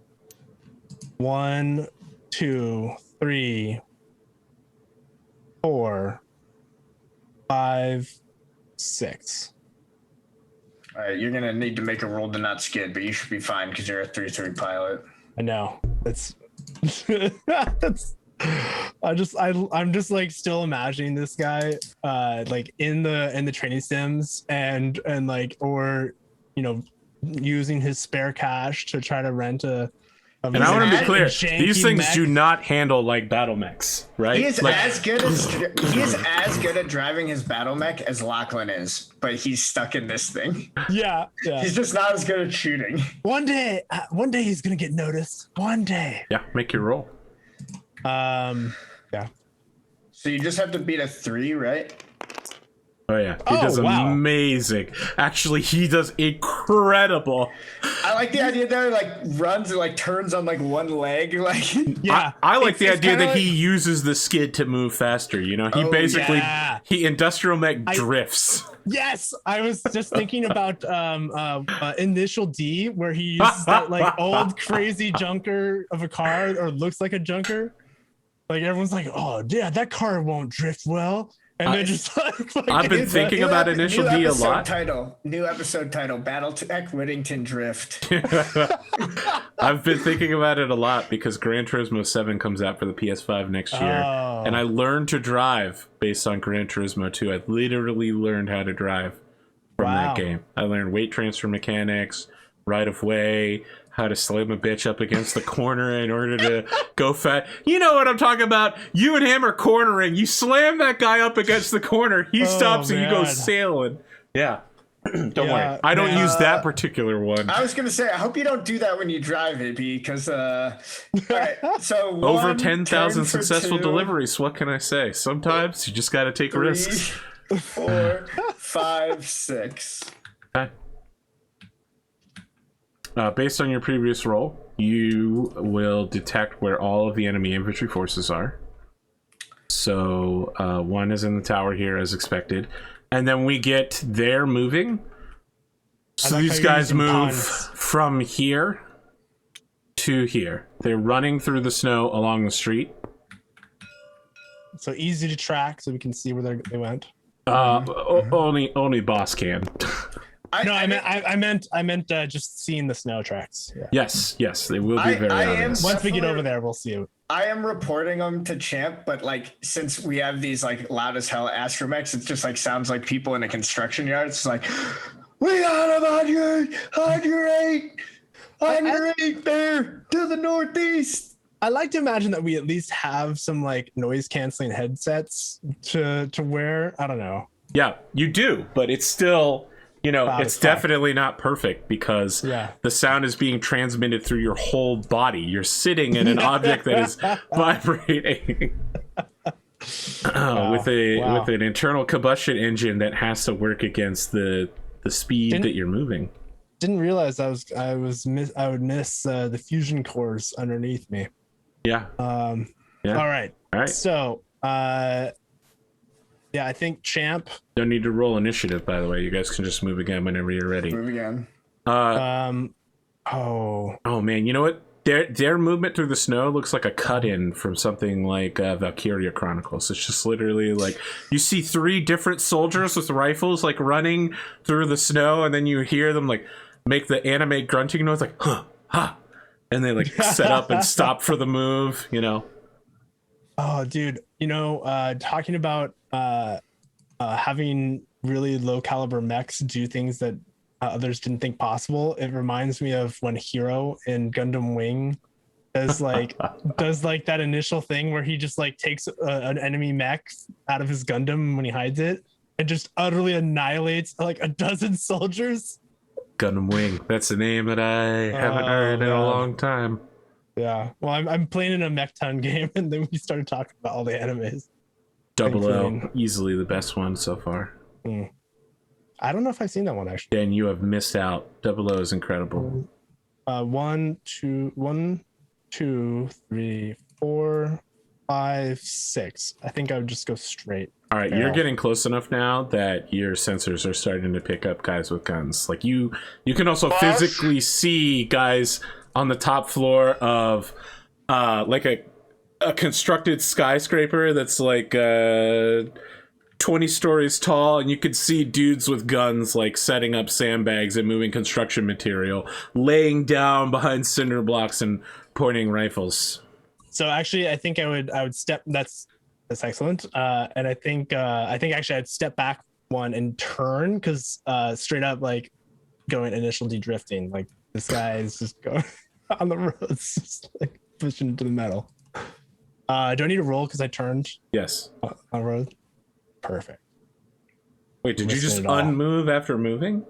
1, 2, 3, 4, 5, 6. All right, you're gonna need to make a roll to not skid, but you should be fine because you're a 3-3 pilot. I know. That's that's I'm just like still imagining this guy like in the training sims and like, or you know, using his spare cash to try to rent a And I want to be mad clear, janky these things mech. do not handle like Battlemechs, right? He is Like, as good at driving his battle mech as Lachlan is, but he's stuck in this thing. yeah. He's just not as good at shooting. One day he's gonna get noticed. One day. yeah, make your roll. Yeah. So you just have to beat a 3, right? Oh yeah, he Oh, does wow. amazing. Actually, he does incredible. I like the idea that he like runs and like turns on like one leg, like Yeah. I like the it's idea kinda that he uses the skid to move faster. You know, he Oh, basically yeah. he industrial mech drifts. Yes, I was just thinking about Initial D, where he uses that like old crazy junker of a car, or looks like a junker. Like everyone's like, "Oh yeah, that car won't drift well," and then just like I've been thinking about Initial D a lot. New episode title: Battletech Whittington Drift. I've been thinking about it a lot because Gran Turismo 7 comes out for the PS5 next year. Oh. And I learned to drive based on Gran Turismo 2. I literally learned how to drive from Wow. that game. I learned weight transfer mechanics, right of way, how to slam a bitch up against the corner in order to go fat. You know what I'm talking about. You and him are cornering. You slam that guy up against the corner. He stops and you go man. sailing. Yeah. Don't Yeah, worry. I don't man. use that particular one. I was gonna say, I hope you don't do that when you drive it, because okay, so Over 1, 10,000 turn for successful 2, deliveries. What can I say? Sometimes you just got to take 3, risks. 4, 5, 6. Okay. Based on your previous roll, you will detect where all of the enemy infantry forces are. So one is in the tower here as expected. And then we get their moving. So like these how you're guys using move puns. from here to here. They're running through the snow along the street. So easy to track, so we can see where they went. Only boss can. I meant just seeing the snow tracks. Yeah. Yes, they will be very obvious. Once we get over there, we'll see it. I am reporting them to Champ, but like since we have these like loud as hell astromechs, it just like sounds like people in a construction yard. It's like, we got them on your 8 there to the northeast. I like to imagine that we at least have some like noise canceling headsets to wear. I don't know. Yeah, you do, but it's still, you know, Loud it's as fuck. definitely not perfect because Yeah. the sound is being transmitted through your whole body. You're sitting in an object that is vibrating with an internal combustion engine that has to work against the speed that you're moving. Didn't realize I would miss the fusion cores underneath me. Yeah. Yeah. All right. So, yeah, I think Champ. Don't need to roll initiative, by the way. You guys can just move again whenever you're ready. Move again. Oh man, you know what? Their movement through the snow looks like a cut-in from something like Valkyria Chronicles. It's just literally like you see 3 different soldiers with rifles like running through the snow, and then you hear them like make the anime grunting noise like huh, ha, and they like set up and stop for the move. You know. Oh, dude. You know, talking about having really low caliber mechs do things that others didn't think possible. It reminds me of when Hero in Gundam Wing does like that initial thing where he just like takes an enemy mech out of his Gundam when he hides it and just utterly annihilates like a dozen soldiers. Gundam Wing. That's the name that I haven't heard in a long time. Yeah. Well, I'm playing in a mech ton game, and then we started talking about all the animes. Double O, easily the best one so far. I don't know if I've seen that one actually. Dan, you have missed out. Double O is incredible. 1, 2, 3, 4, 5, 6. I think I would just go straight. All right, you're getting close enough now that your sensors are starting to pick up guys with guns. Like you can also physically see guys on the top floor of like a constructed skyscraper that's like 20 stories tall, and you could see dudes with guns like setting up sandbags and moving construction material, laying down behind cinder blocks and pointing rifles. So actually, I think I would step. That's excellent. And I think actually I'd step back one and turn because straight up like going initial de-drifting. Like this guy is just going on the roads, just like pushing into the metal. Do I need to roll because I turned? Yes. On road. Perfect. Wait, did you just unmove after moving?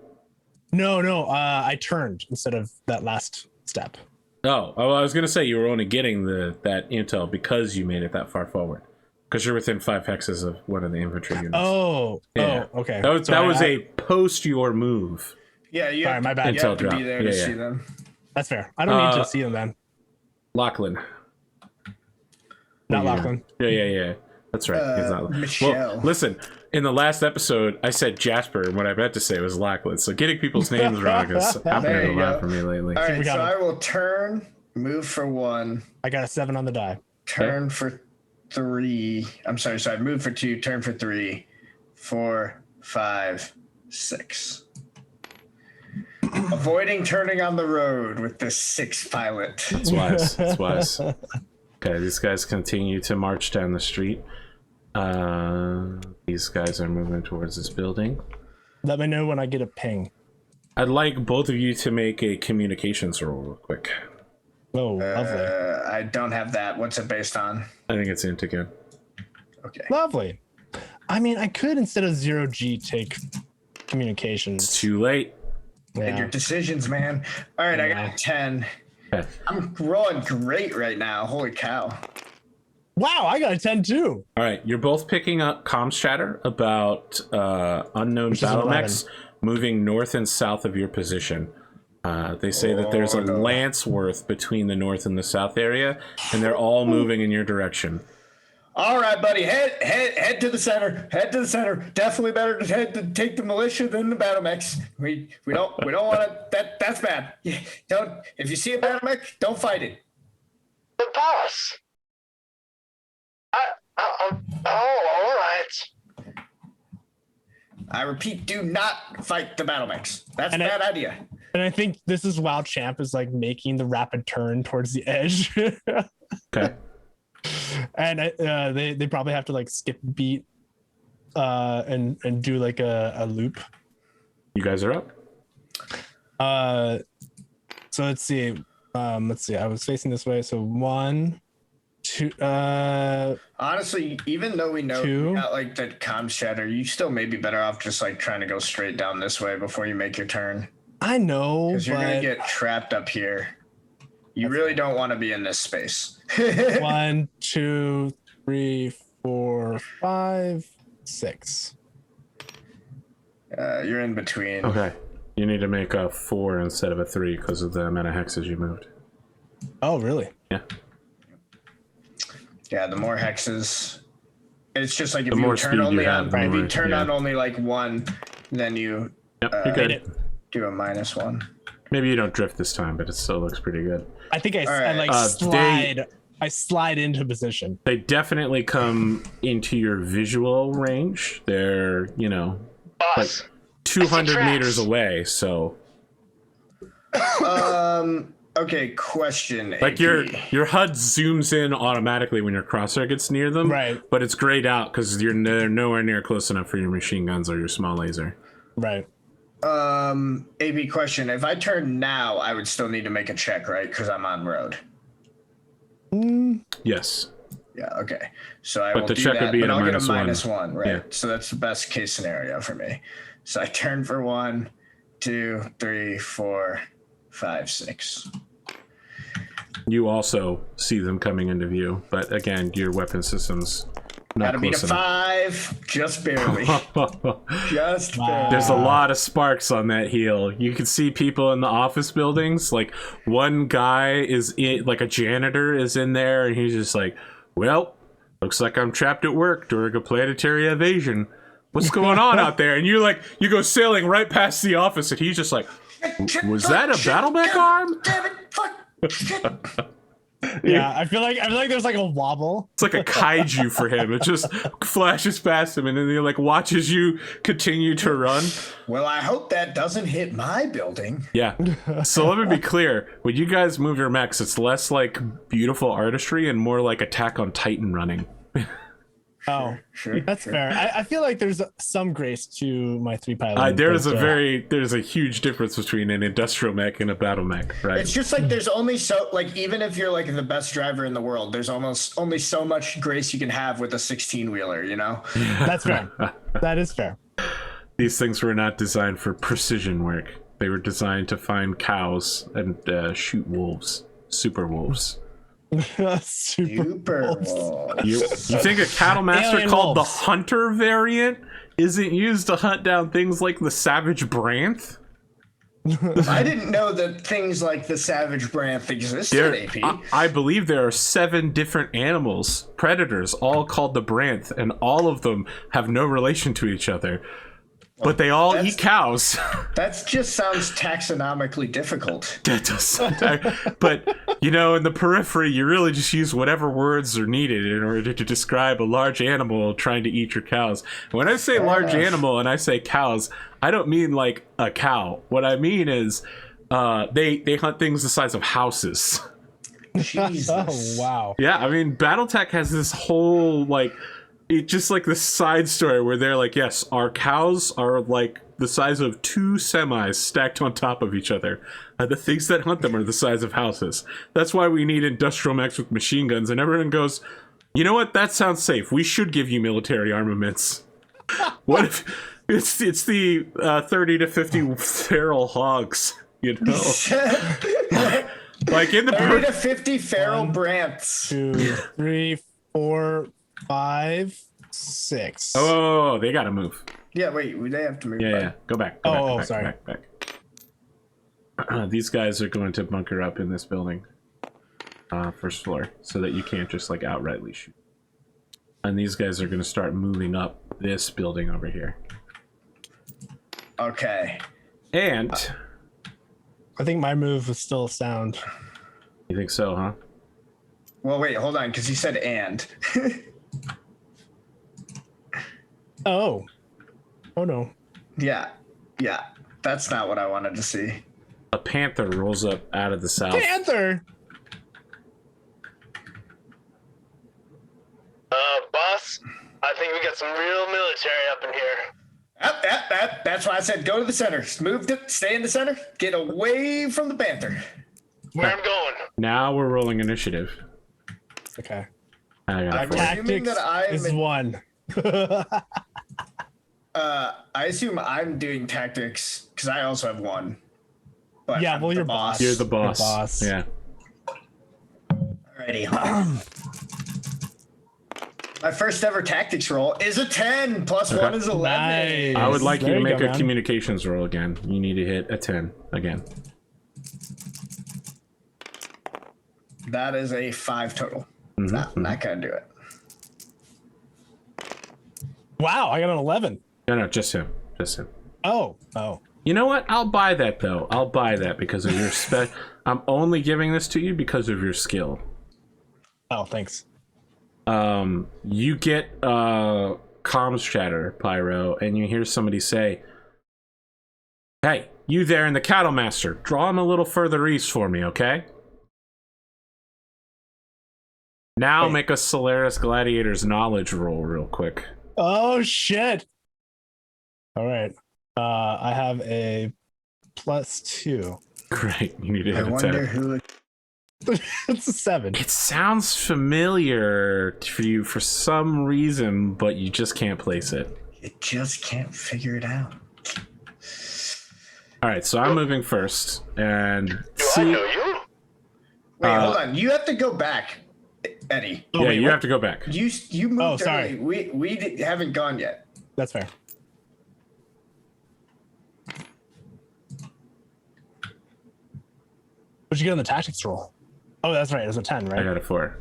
No. I turned instead of that last step. Oh, I was gonna say you were only getting that intel because you made it that far forward, because you're within 5 hexes of one of the infantry units. Okay. That was a post your move. Yeah, you have, my bad. You have to be there to see them. That's fair. I don't need to see them then. Lachlan. Not Lachlan. Yeah. That's right. He's not. Michelle. Well, listen. In the last episode, I said Jasper, and what I meant to say was Lachlan. So getting people's names wrong is happening a lot for me lately. All right, so I will turn, move for 1. I got a 7 on the die. Turn for 3. I'm sorry. So I move for 2. Turn for 3, 4, 5, 6. Avoiding turning on the road with the 6 pilot. It's wise. It's wise. Okay, these guys continue to march down the street. These guys are moving towards this building. Let me know when I get a ping. I'd like both of you to make a communications roll real quick. Oh, lovely. I don't have that. What's it based on? I think it's int again. Okay. Lovely. I mean, I could instead of 0G take communications. It's too late. And your decisions, man. All right, I got a 10. Okay. I'm rolling great right now. Holy cow. Wow, I got a 10 too. All right, you're both picking up comms chatter about unknown Battlemechs moving north and south of your position. They say that there's a lance worth between the north and the south area, and they're all moving in your direction. All right, buddy. Head to the center. Head to the center. Definitely better to take the militia than the Battlemechs. We don't want to. That's bad. Don't. If you see a Battlemech, don't fight it. The boss. Oh, all right. I repeat, do not fight the Battlemechs. That's a bad idea. And I think this is while Champ is like making the rapid turn towards the edge. Okay. And they probably have to like skip a beat and do like a loop. You guys are up. So let's see. I was facing this way. So 1, 2. Honestly, even though we know Two. we got like the comms chatter, you still may be better off just like trying to go straight down this way before you make your turn. I know, Because you're gonna but get trapped up here. You really don't want to be in this space. 1, 2, 3, 4, 5, 6. You're in between. Okay. You need to make a 4 instead of a 3 because of the amount of hexes you moved. Oh, really? Yeah. Yeah, the more hexes. It's just like if The you more turn speed only you on, have, if the you turn more- on only like 1, then you Yep, you're good. do a -1. Maybe you don't drift this time, but it still looks pretty good. I think I right. like slide. I slide into position. They definitely come into your visual range. They're, Boss. 200 tracks. meters away, so Okay, question. like AP. your HUD zooms in automatically when your crosshair gets near them, Right. but it's grayed out because they're nowhere near close enough for your machine guns or your small laser. Right. AB question. If I turn now, I would still need to make a check, right? Because I'm on road. Yes. Yeah, okay. So I But will the do check that, would be but at a I'll get a -1. -1, right? Yeah. So that's the best case scenario for me. So I turn for 1, 2, 3, 4, 5, 6. You also see them coming into view, but again, your weapon system's not Gotta beat a close enough. 5, just barely. Just barely. There's a lot of sparks on that heel. You can see people in the office buildings. Like one guy is in, like a janitor is in there, and he's just like, "Well, looks like I'm trapped at work during a planetary invasion. What's going on out there?" And you go sailing right past the office, and he's just like, "Was that a Battlemech arm?" Damn it! Fuck! Shit. Yeah, I feel like there's like a wobble. It's like a kaiju for him. It just flashes past him, and then he like watches you continue to run. Well, I hope that doesn't hit my building. Yeah. So let me be clear. When you guys move your mechs, it's less like beautiful artistry and more like Attack on Titan running. Oh, Sure. that's sure. fair. I feel like there's some grace to my 3 pilot. There's a huge difference between an industrial mech and a battle mech, right? It's just like there's only so like even if you're like the best driver in the world, there's almost only so much grace you can have with a 16-wheeler, you know? That's fair. That is fair. These things were not designed for precision work. They were designed to find cows and shoot wolves, super wolves. Super. You think a cattle master Alien called wolves. the hunter variant isn't used to hunt down things like the savage branth? I didn't know that things like the savage branth existed, AP. I believe there are 7 different animals, predators, all called the branth, and all of them have no relation to each other. But they all eat cows. That just sounds taxonomically difficult. That does sound but, in the periphery, you really just use whatever words are needed in order to describe a large animal trying to eat your cows. When I say large animal and I say cows, I don't mean like a cow. What I mean is they hunt things the size of houses. Jesus. Oh, wow. Yeah, I mean, Battletech has this whole, it's just like this side story where they're like, yes, our cows are like the size of 2 semis stacked on top of each other. The things that hunt them are the size of houses. That's why we need industrial mechs with machine guns. And everyone goes, you know what? That sounds safe. We should give you military armaments. What if it's the 30 to 50 feral hogs, Like in the 30 to 50 feral branths. 2, 3, 4, 5, 6. Oh, they gotta move. Yeah, wait, they have to move. Yeah, back. yeah. Go back. Oh, sorry. Back. these guys are going to bunker up in this building, first floor, so that you can't just like outrightly shoot. And these guys are going to start moving up this building over here. Okay. And I think my move was still sound. you think so, huh? Well, wait, hold on, because he said and. Oh. Oh no. Yeah. That's not what I wanted to see. A panther rolls up out of the south. Panther! Boss, I think we got some real military up in here. That's why I said go to the center. Stay in the center. Get away from the panther. Where I'm going. Now we're rolling initiative. Okay. I got Our it for you. Assuming tactics that I'm is in- 1. I assume I'm doing tactics because I also have 1. But Yeah, I'm well, the you're boss. You're the boss. boss. Yeah. Alrighty. My first ever tactics roll is a 10. Plus 1 is 11. Nice. I would like There you to you make go, a man. communications roll again. You need to hit a 10 again. That is a 5 total. Mhm. Not gonna do it. Wow, I got an 11. No, just him. Just him. Oh. You know what? I'll buy that though. I'll buy that because of your spec. I'm only giving this to you because of your skill. Oh, thanks. You get comms chatter, Pyro, and you hear somebody say, "Hey, you there in the cattle master, draw him a little further east for me, okay?" Now Wait. make a Solaris Gladiator's knowledge roll real quick. Oh, shit. All right. I have a +2. Great, you need to I hit a wonder 10. who. It's a 7. It sounds familiar to you for some reason, but you just can't place it. You just can't figure it out. All right, so I'm moving first, and Do I see. know you? Wait, hold on. You have to go back, Eddie. Oh, Yeah, wait, you what? have to go back. You moved Oh, sorry. early. We haven't gone yet. That's fair. What'd you get on the tactics roll? Oh, that's right. It was a 10, I right? got a 4.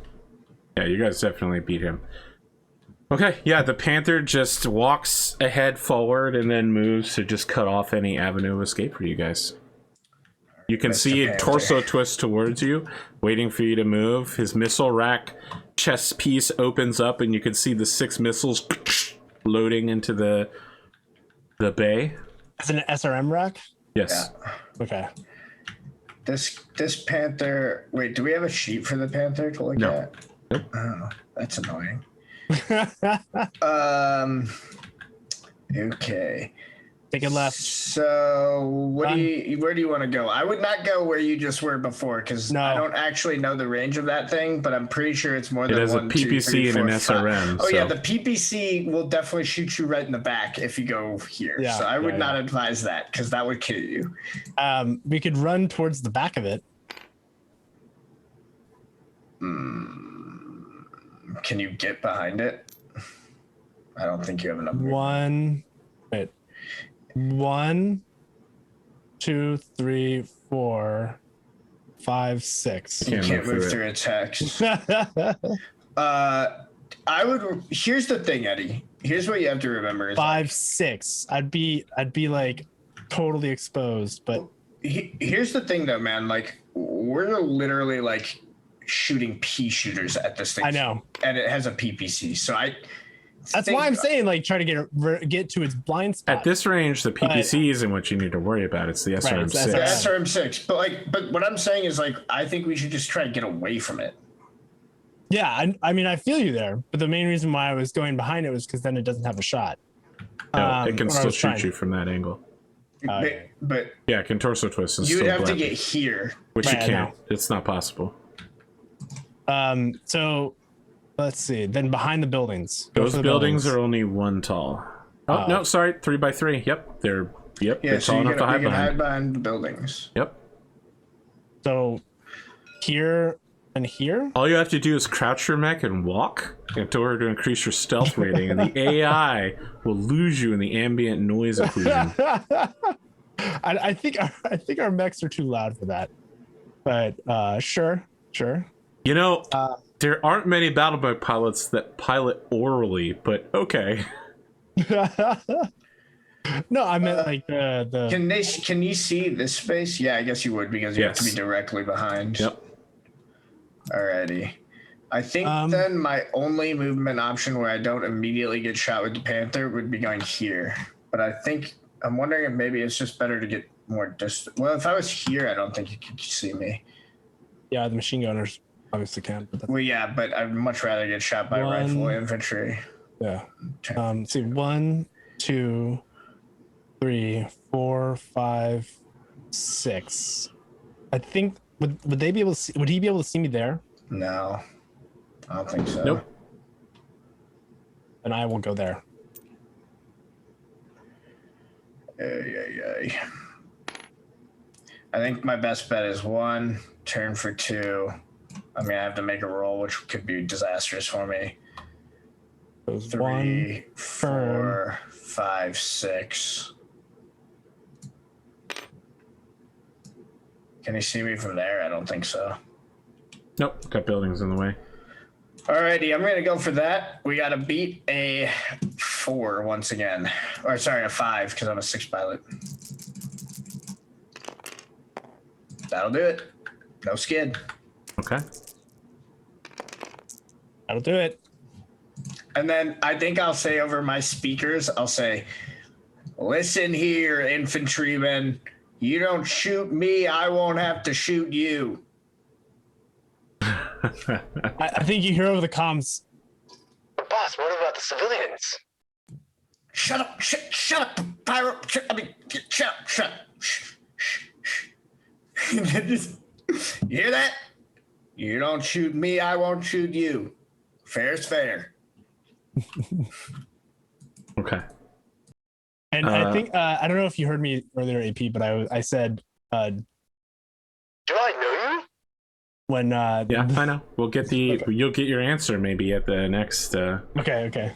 Yeah, you guys definitely beat him. Okay, yeah, the Panther just walks ahead forward and then moves to just cut off any avenue of escape for you guys. You can Mr. see a Panther. torso twist towards you, waiting for you to move. His missile rack chest piece opens up, and you can see the 6 missiles loading into the bay. Is it an SRM rack? Yes. Okay. This panther. Wait, do we have a sheet for the panther to look No. at? Nope. Oh, that's annoying. Okay. Take it left. So where do Done. you want to go? I would not go where you just were before because No. I don't actually know the range of that thing, but I'm pretty sure it's more It than has a 1, 2, 3, PPC and 4, an 5. SRM. Oh yeah, so- the PPC will definitely shoot you right in the back if you go here. Yeah, so I would yeah, not advise that because that would kill you. We could run towards the back of it. Can you get behind it? I don't think you have enough. 1, 2, 3, 4, 5, 6. You Can't can't move move through through a text. I would. Here's the thing, Eddie. Here's what you have to remember. Is 5, 6. I'd be like totally exposed, but here's the thing, though, man. Like we're literally like shooting pea shooters at this thing. I know. and it has a PPC. So That's why I'm saying like try to get to its blind spot. At this range, the PPC isn't what you need to worry about. It's the SRM6. it's the SRM. SRM6. But what I'm saying is like I think we should just try to get away from it. Yeah, I mean I feel you there, but the main reason why I was going behind it was because then it doesn't have a shot. No, it can or I still was shoot trying. you from that angle. But Yeah, it can torso twist and you'd still have to blend, get here. which Right, you I can't. know. It's not possible. So let's see. Then behind the buildings. Go Those for the buildings are only 1 tall. Oh, no, sorry, 3 by 3. Yep, they're Yeah, they're so tall you enough to hide can hide behind. behind the buildings. Yep. So here and here. All you have to do is crouch your mech and walk in order to increase your stealth rating, and the AI will lose you in the ambient noise occlusion. I think our mechs are too loud for that. But sure. You know, there aren't many Battlemech pilots that pilot orally, but okay. No, I meant like the. Can you see this space? Yeah, I guess you would because you have to be directly behind. Yep. Alrighty. I think then my only movement option where I don't immediately get shot with the Panther would be going here. But I'm wondering if maybe it's just better to get more distant. Well, if I was here, I don't think you could see me. Yeah, the machine gunners obviously can. Well, yeah, but I'd much rather get shot by rifle infantry. Yeah. See, 1, 2, 3, 4, 5, 6. I think would they be able to see? Would he be able to see me there? No, I don't think so. Nope. And I will go there. I think my best bet is 1 turn for 2. I mean, I have to make a roll, which could be disastrous for me. 3, 4, 5, 6. Can you see me from there? I don't think so. Nope, got buildings in the way. Alrighty, I'm gonna go for that. We gotta beat a 4 once again. Or sorry, a 5, because I'm a 6 pilot. That'll do it. No skid. Okay. That'll do it. And then I think I'll say over my speakers, I'll say, listen here, infantrymen. You don't shoot me, I won't have to shoot you. I think you hear over the comms. But boss, what about the civilians? Shut up, shut up, pyro. Shut up. You hear that? You don't shoot me, I won't shoot you. Fair's fair. Okay. And I think I don't know if you heard me earlier, AP, but I said Do I know you? when Yeah, I know. We'll get you'll get your answer maybe at the next Okay.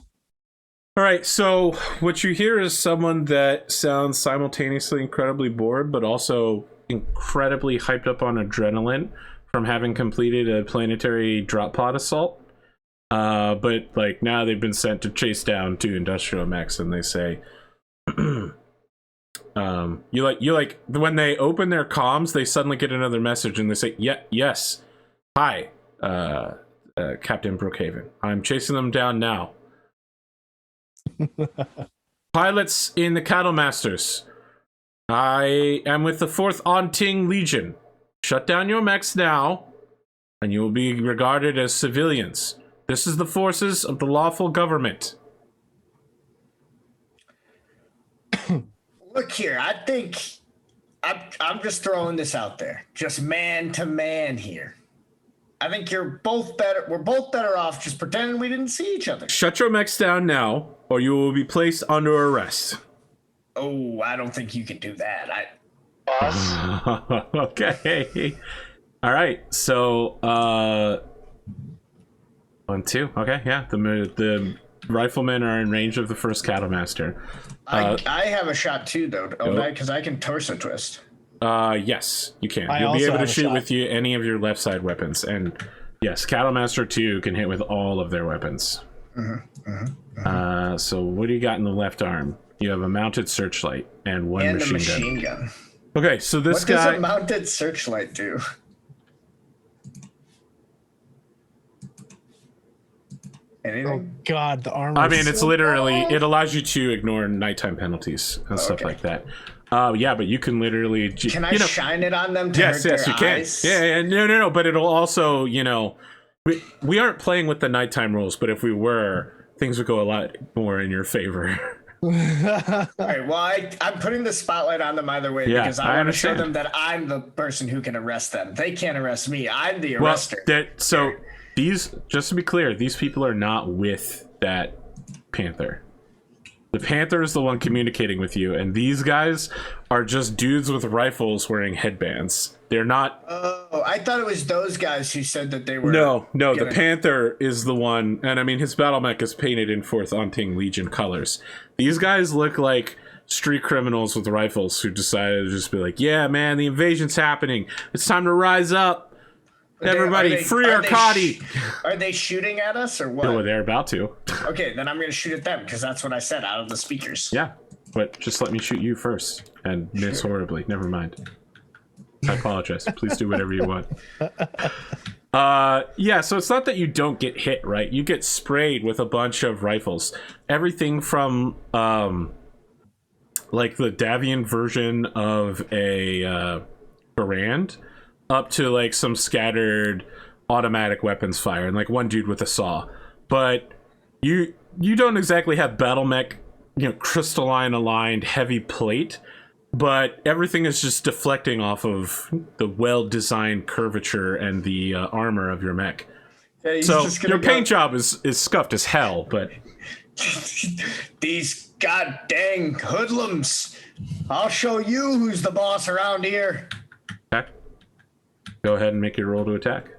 All right, so what you hear is someone that sounds simultaneously incredibly bored, but also incredibly hyped up on adrenaline from having completed a planetary drop pod assault. But like now they've been sent to chase down 2 industrial mechs, and they say, you like when they open their comms, they suddenly get another message, and they say, yes, hi, Captain Brookhaven, I'm chasing them down now. Pilots in the Cattlemasters, I am with the 4th Onting Legion. Shut down your mechs now, and you will be regarded as civilians. This is the forces of the lawful government. Look here, I think I'm just throwing this out there. Just man to man here. I think we're both better off just pretending we didn't see each other. Shut your mechs down now, or you will be placed under arrest. Oh, I don't think you can do that. Boss? Okay. All right. So, 1, 2. Okay, yeah. The riflemen are in range of the first Cattamaster. I have a shot too, though. Because I can torso twist. Yes, you can. You'll be able to shoot with any of your left side weapons, and yes, Cattamaster 2 can hit with all of their weapons. So what do you got in the left arm? You have a mounted searchlight and one machine gun. Okay, so this guy. What does a mounted searchlight do? Anything? Oh God, the armor. I mean, it's literally it allows you to ignore nighttime penalties and stuff like that. Yeah, but you can literally. Can I shine it on them? To yes, hurt you their eyes? can. Yeah, no. But it'll also, we aren't playing with the nighttime rules. But if we were, things would go a lot more in your favor. All right. Well, I'm putting the spotlight on them either way because I want to show them that I'm the person who can arrest them. They can't arrest me. I'm the arrestor. So these, just to be clear, these people are not with that Panther. The Panther is the one communicating with you, and these guys are just dudes with rifles wearing headbands. They're not. Oh, I thought it was those guys who said that they were. No. The Panther is the one, and I mean his battle mech is painted in 4th Onting Legion colors. These guys look like street criminals with rifles who decided to just be like, yeah, man, the invasion's happening. It's time to rise up. Everybody, free Arkady. Are they shooting at us or what? No, they're about to. Okay, then I'm going to shoot at them because that's what I said out of the speakers. Yeah, but just let me shoot you first and miss horribly. Never mind. I apologize. Please do whatever you want. Yeah, so it's not that you don't get hit, right? You get sprayed with a bunch of rifles. Everything from like the Davian version of a Garand up to like some scattered automatic weapons fire and like one dude with a saw. But you don't exactly have Battlemech, crystalline aligned heavy plate, but everything is just deflecting off of the well-designed curvature and the armor of your mech. Yeah, so your paint job is scuffed as hell, but these god dang hoodlums. I'll show you who's the boss around here. Okay. Go ahead and make your roll to attack.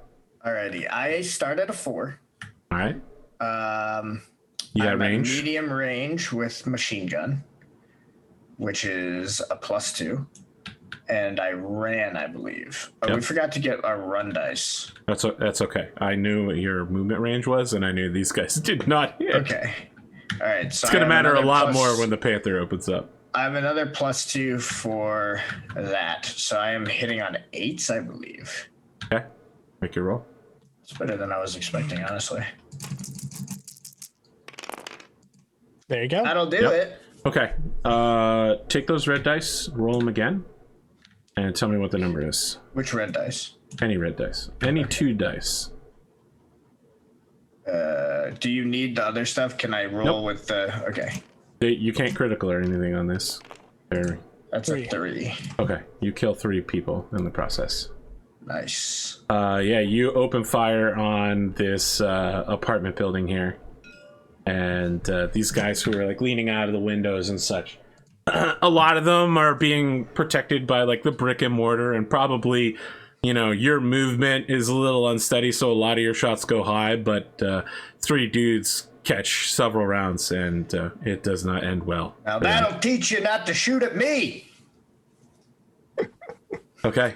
Alrighty, I start at a 4. All right. Yeah, range. Medium range with machine gun, which is a +2, and I ran, I believe. Oh, Yep. we forgot to get our run dice. That's okay. I knew what your movement range was, and I knew these guys did not hit. Okay. All right. So It's gonna matter a lot more when the Panther opens up. I have another +2 for that, so I am hitting on 8s, I believe. Okay. Make your roll. It's better than I was expecting, honestly. There you go. That'll do it. Okay. Take those red dice, roll them again, and tell me what the number is. Which red dice? Any red dice. Any 2 dice. Do you need the other stuff? Can I roll with the... Okay. You can't critical or anything on this. There. That's a 3. Okay. You kill 3 people in the process. Nice. Yeah, you open fire on this apartment building here. And these guys who are like leaning out of the windows and such, a lot of them are being protected by like the brick and mortar, and probably, your movement is a little unsteady, so a lot of your shots go high, but 3 dudes catch several rounds, and it does not end well. Now that'll teach you not to shoot at me. Okay,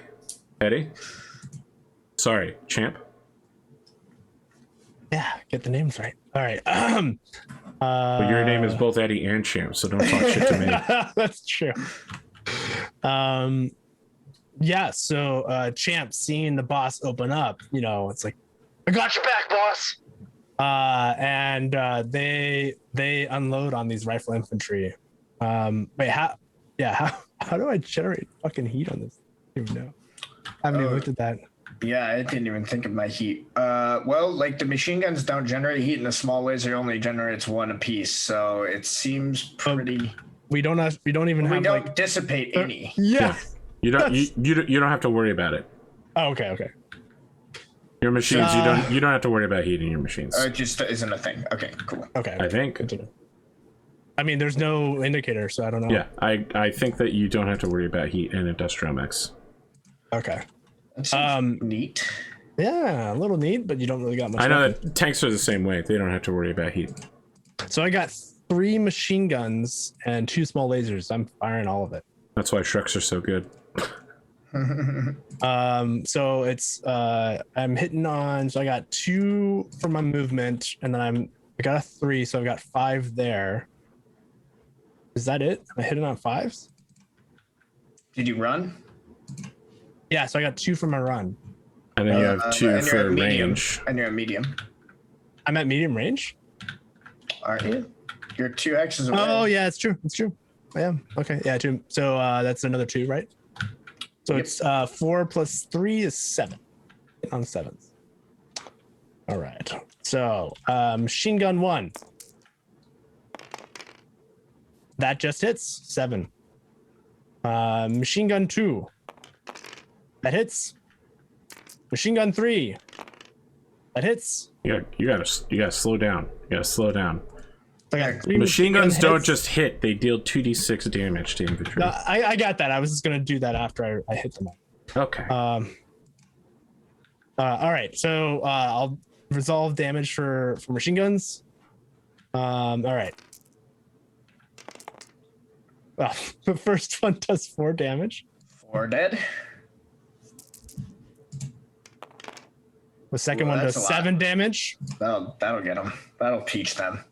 Eddie. Sorry, champ. Yeah, get the names right. All right. But your name is both Eddie and Champ, so don't talk shit to me. That's true. Yeah, so Champ seeing the boss open up, it's like, I got your back, boss. and they unload on these rifle infantry. Wait, how do I generate fucking heat on this? I don't even know. I haven't even looked at that. Yeah, I didn't even think of my heat. Well, like the machine guns don't generate heat, and the small laser only generates 1 apiece, so it seems pretty. We don't even dissipate any. Yeah. You don't have to worry about it. Oh, okay. Your machines, you don't have to worry about heat in your machines. It just isn't a thing. Okay, cool. Okay. I think. Continue. I mean, there's no indicator, so I don't know. Yeah, I think that you don't have to worry about heat in industrial mechs. Okay. That seems neat. Yeah, a little neat, but you don't really got much. I know that tanks are the same way. They don't have to worry about heat. So I got 3 machine guns and 2 small lasers. I'm firing all of it. That's why Shreks are so good. So it's I'm hitting on. So I got 2 for my movement, and then I got a 3, so I've got 5 there. Is that it? Am I hitting on 5s? Did you run? Yeah, so I got 2 for my run. And then you have 2 for range. And you're at medium. I'm at medium range. Aren't you? You're 2 X's away. Oh yeah, it's true. I am. Okay, yeah, 2. So that's another 2, right? So Yep. It's 4 plus 3 is 7 on 7s. All right. So machine gun 1. That just hits 7. Machine gun 2. That hits. Machine gun 3. That hits. You gotta slow down. You gotta slow down. So I got 3 Machine guns don't hits. just hit; they deal 2d6 damage to infantry. No, I got that. I was just gonna do that after I hit them. Okay. All right. So I'll resolve damage for machine guns. All right. Well, the first one does 4 damage. 4 dead. The second Ooh, one that's does a 7 lot. damage. That'll get them. That'll teach them.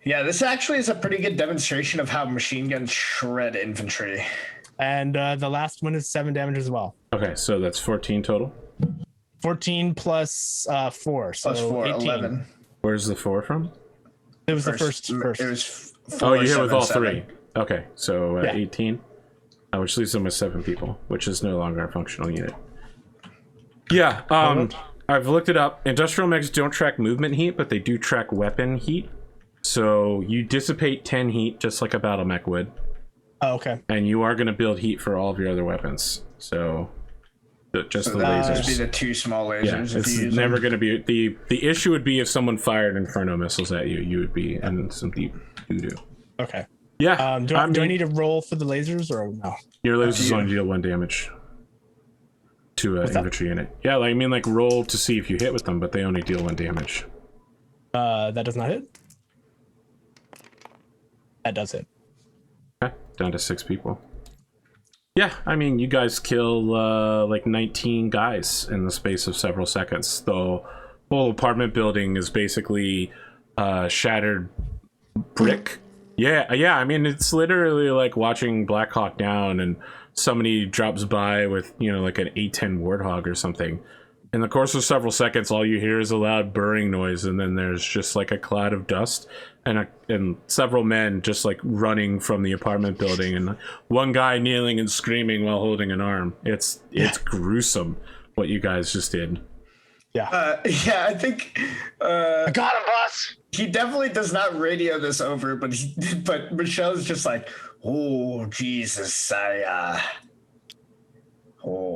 Yeah, this actually is a pretty good demonstration of how machine guns shred infantry. And the last one is 7 damage as well. Okay, so that's 14 total. 14 plus 4. So Plus 4, 18. 11. Where's the 4 from? It was the first. It was 4, Oh, you hit with 7, all 7. 3. Okay, so Yeah. 18, which leaves them with 7 people, which is no longer a functional unit. Yeah, I've looked it up. Industrial mechs don't track movement heat, but they do track weapon heat. So you dissipate 10 heat just like a battle mech would. Oh, okay. And you are going to build heat for all of your other weapons. So just the That'd lasers. just be the 2 small lasers. Yeah, if it's you use never them. going to be the issue would be if someone fired Inferno missiles at you. You would be in some deep doo-doo. Okay. Yeah. Do I need to roll for the lasers or no? Your lasers only deal 1 damage to an infantry unit. Yeah, like, I mean, like, roll to see if you hit with them, but they only deal 1 damage. That does not hit. That does hit. Okay, down to 6 people. Yeah, I mean, you guys kill like 19 guys in the space of several seconds. The whole apartment building is basically shattered brick. Yeah. I mean, it's literally like watching Black Hawk Down and somebody drops by with, you know, like an A10 Warthog or something. In the course of several seconds, all you hear is a loud burring noise, and then there's just like a cloud of dust and several men just like running from the apartment building, and one guy kneeling and screaming while holding an arm. It's gruesome what you guys just did. Yeah. Yeah, I think I got him, boss. he definitely does not radio this over, but Michelle's just like, oh Jesus,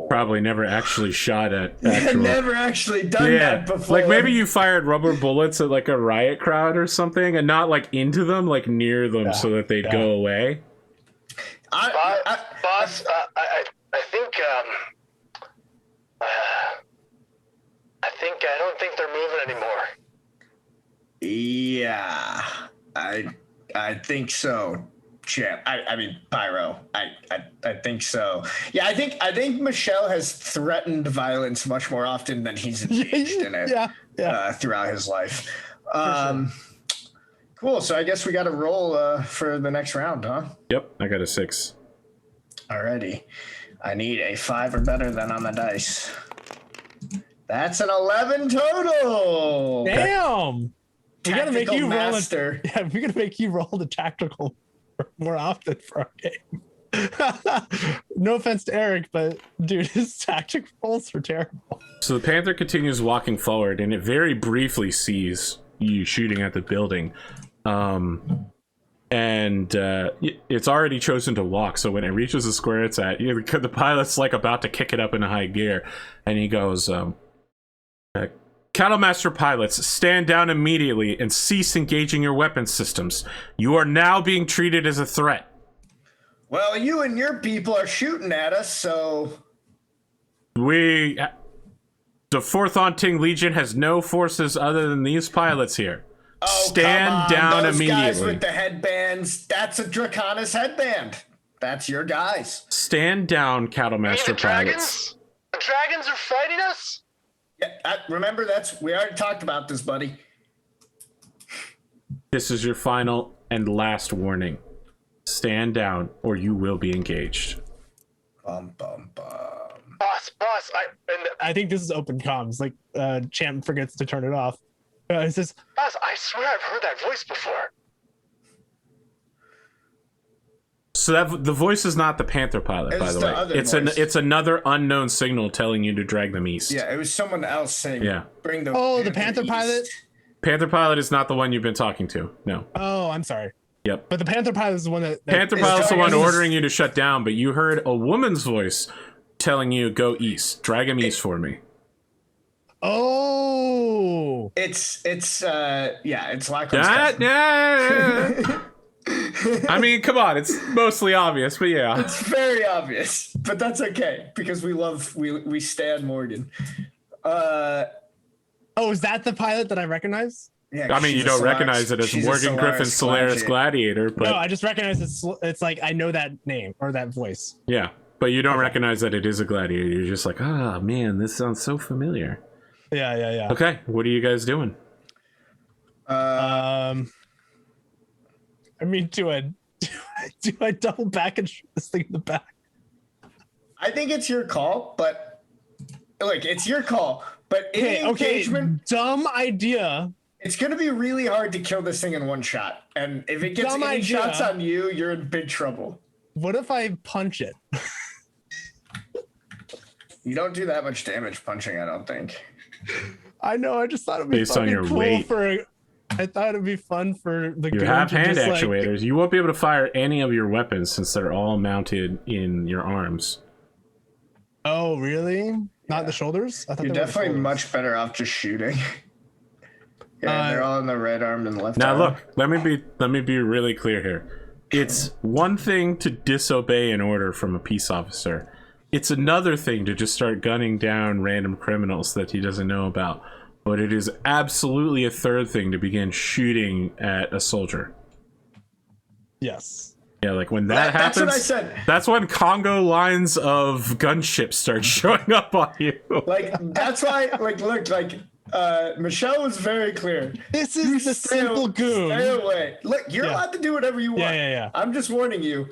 Probably never actually shot at I've actual. never actually done that before. Like maybe you fired rubber bullets at like a riot crowd or something, and not like into them, like near them, so that they'd go away. Boss, I don't think they're moving anymore. Yeah, I think so, champ. I mean, Pyro. I think so. Yeah, I think Michelle has threatened violence much more often than he's engaged in it. Throughout his life. Cool. So I guess we got to roll for the next round, huh? Yep, I got a 6. Alrighty. I need a 5 or better than on the dice. That's an 11 total. Damn. We gotta make you master. roll. We gotta make you roll the tactical more often for our game. No offense to Eric, but dude, his tactic rolls are terrible. So the Panther continues walking forward, and it very briefly sees you shooting at the building. And it's already chosen to walk, so when it reaches the square it's at, the pilot's like about to kick it up in a high gear, and he goes, Cattlemaster pilots, stand down immediately and cease engaging your weapon systems. You are now being treated as a threat. Well, you and your people are shooting at us, so... The 4th Onting Legion has no forces other than these pilots here. Oh, stand down those immediately. Guys with the headbands, that's a Draconis headband. That's your guys. Stand down, Cattlemaster pilots. The dragons are fighting us? Yeah, remember, we already talked about this, buddy. This is your final and last warning. Stand down, or you will be engaged. Bum, bum, bum. Boss, I think this is open comms. Like, Champ forgets to turn it off. It says, boss, I swear I've heard that voice before. So the voice is not the Panther pilot, by the way. It's another unknown signal telling you to drag them east. Yeah, it was someone else saying, bring the the Panther east. pilot? Panther pilot is not the one you've been talking to. No. Oh, I'm sorry. Yep. But the Panther pilot is the one that Panther pilot's the one ordering you to shut down, but you heard a woman's voice telling you go east. Drag him east for me. Oh. It's like I mean, come on, it's mostly obvious, but yeah. It's very obvious, but that's okay because we stand Morgan. Oh, is that the pilot that I recognize? Yeah, I mean, you don't recognize it as Morgan Griffin Solaris Gladiator, but No, I just recognize it's like I know that name or that voice. yeah, but you don't recognize that it is a gladiator. You're just like, ah, man, this sounds so familiar. Yeah. Okay, what are you guys doing? I mean, do I double back and shoot this thing in the back? I think it's your call, but look, it's your call. But in engagement, dumb idea. It's going to be really hard to kill this thing in one shot. And if it gets any shots on you, you're in big trouble. What if I punch it? You don't do that much damage punching, I don't think. I know. I just thought it'd be based on your cool weight. I thought it'd be fun for the. You have hand actuators. You won't be able to fire any of your weapons since they're all mounted in your arms. Oh, really? Not the shoulders? I thought you're definitely much better off just shooting. Yeah, they're all in the right arm and left arm. Now look, let me be really clear here. It's one thing to disobey an order from a peace officer. It's another thing to just start gunning down random criminals that he doesn't know about. But it is absolutely a third thing to begin shooting at a soldier. Yes. Yeah, like when that happens, that's what I said. That's when Congo lines of gunships start showing up on you. Like that's why, like, look, like Michelle was very clear. This is the simple goon. Stay away. Look, you're allowed to do whatever you want. Yeah. I'm just warning you.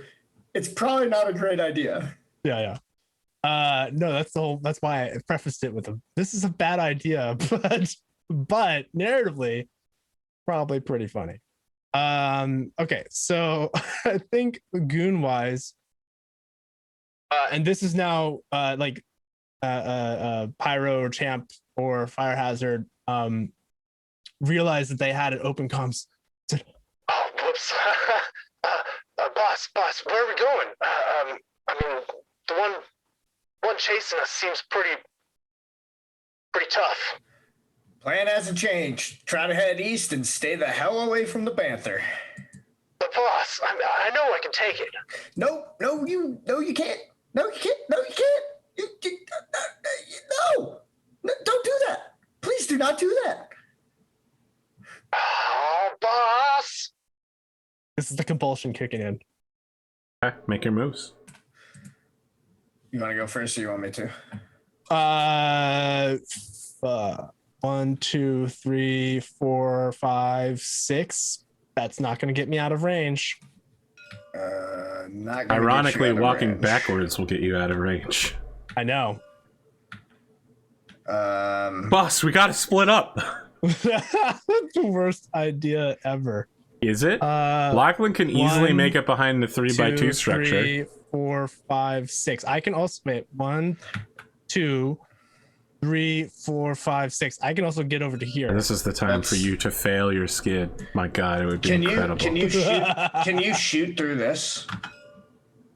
It's probably not a great idea. Yeah. No, that's why I prefaced it with this is a bad idea, but narratively, probably pretty funny. Okay, so I think goon wise, and this is now like Pyro Champ or Fire Hazard realized that they had an open comms. Oh, whoops. Boss, where are we going? I mean, the one chasing us seems pretty tough. Plan hasn't changed. Try to head east and stay the hell away from the Panther. But boss, I know I can take it. No, you can't. No, you can't. No, don't do that. Please do not do that. Oh, boss. This is the compulsion kicking in. Okay, make your moves. You want to go first, or you want me to? 1, 2, 3, 4, 5, 6. That's not going to get me out of range. Not ironically, walking backwards will get you out of range. I know. Boss, we got to split up. That's the worst idea ever. Is it? Lachlan can easily make it behind the 3x2 structure. 3, 4, 5, 6. I can also wait. 1, 2, 3, 4, 5, 6. I can also get over to here. This is the time for you to fail your skid. My God, it would be incredible. Can you shoot through this?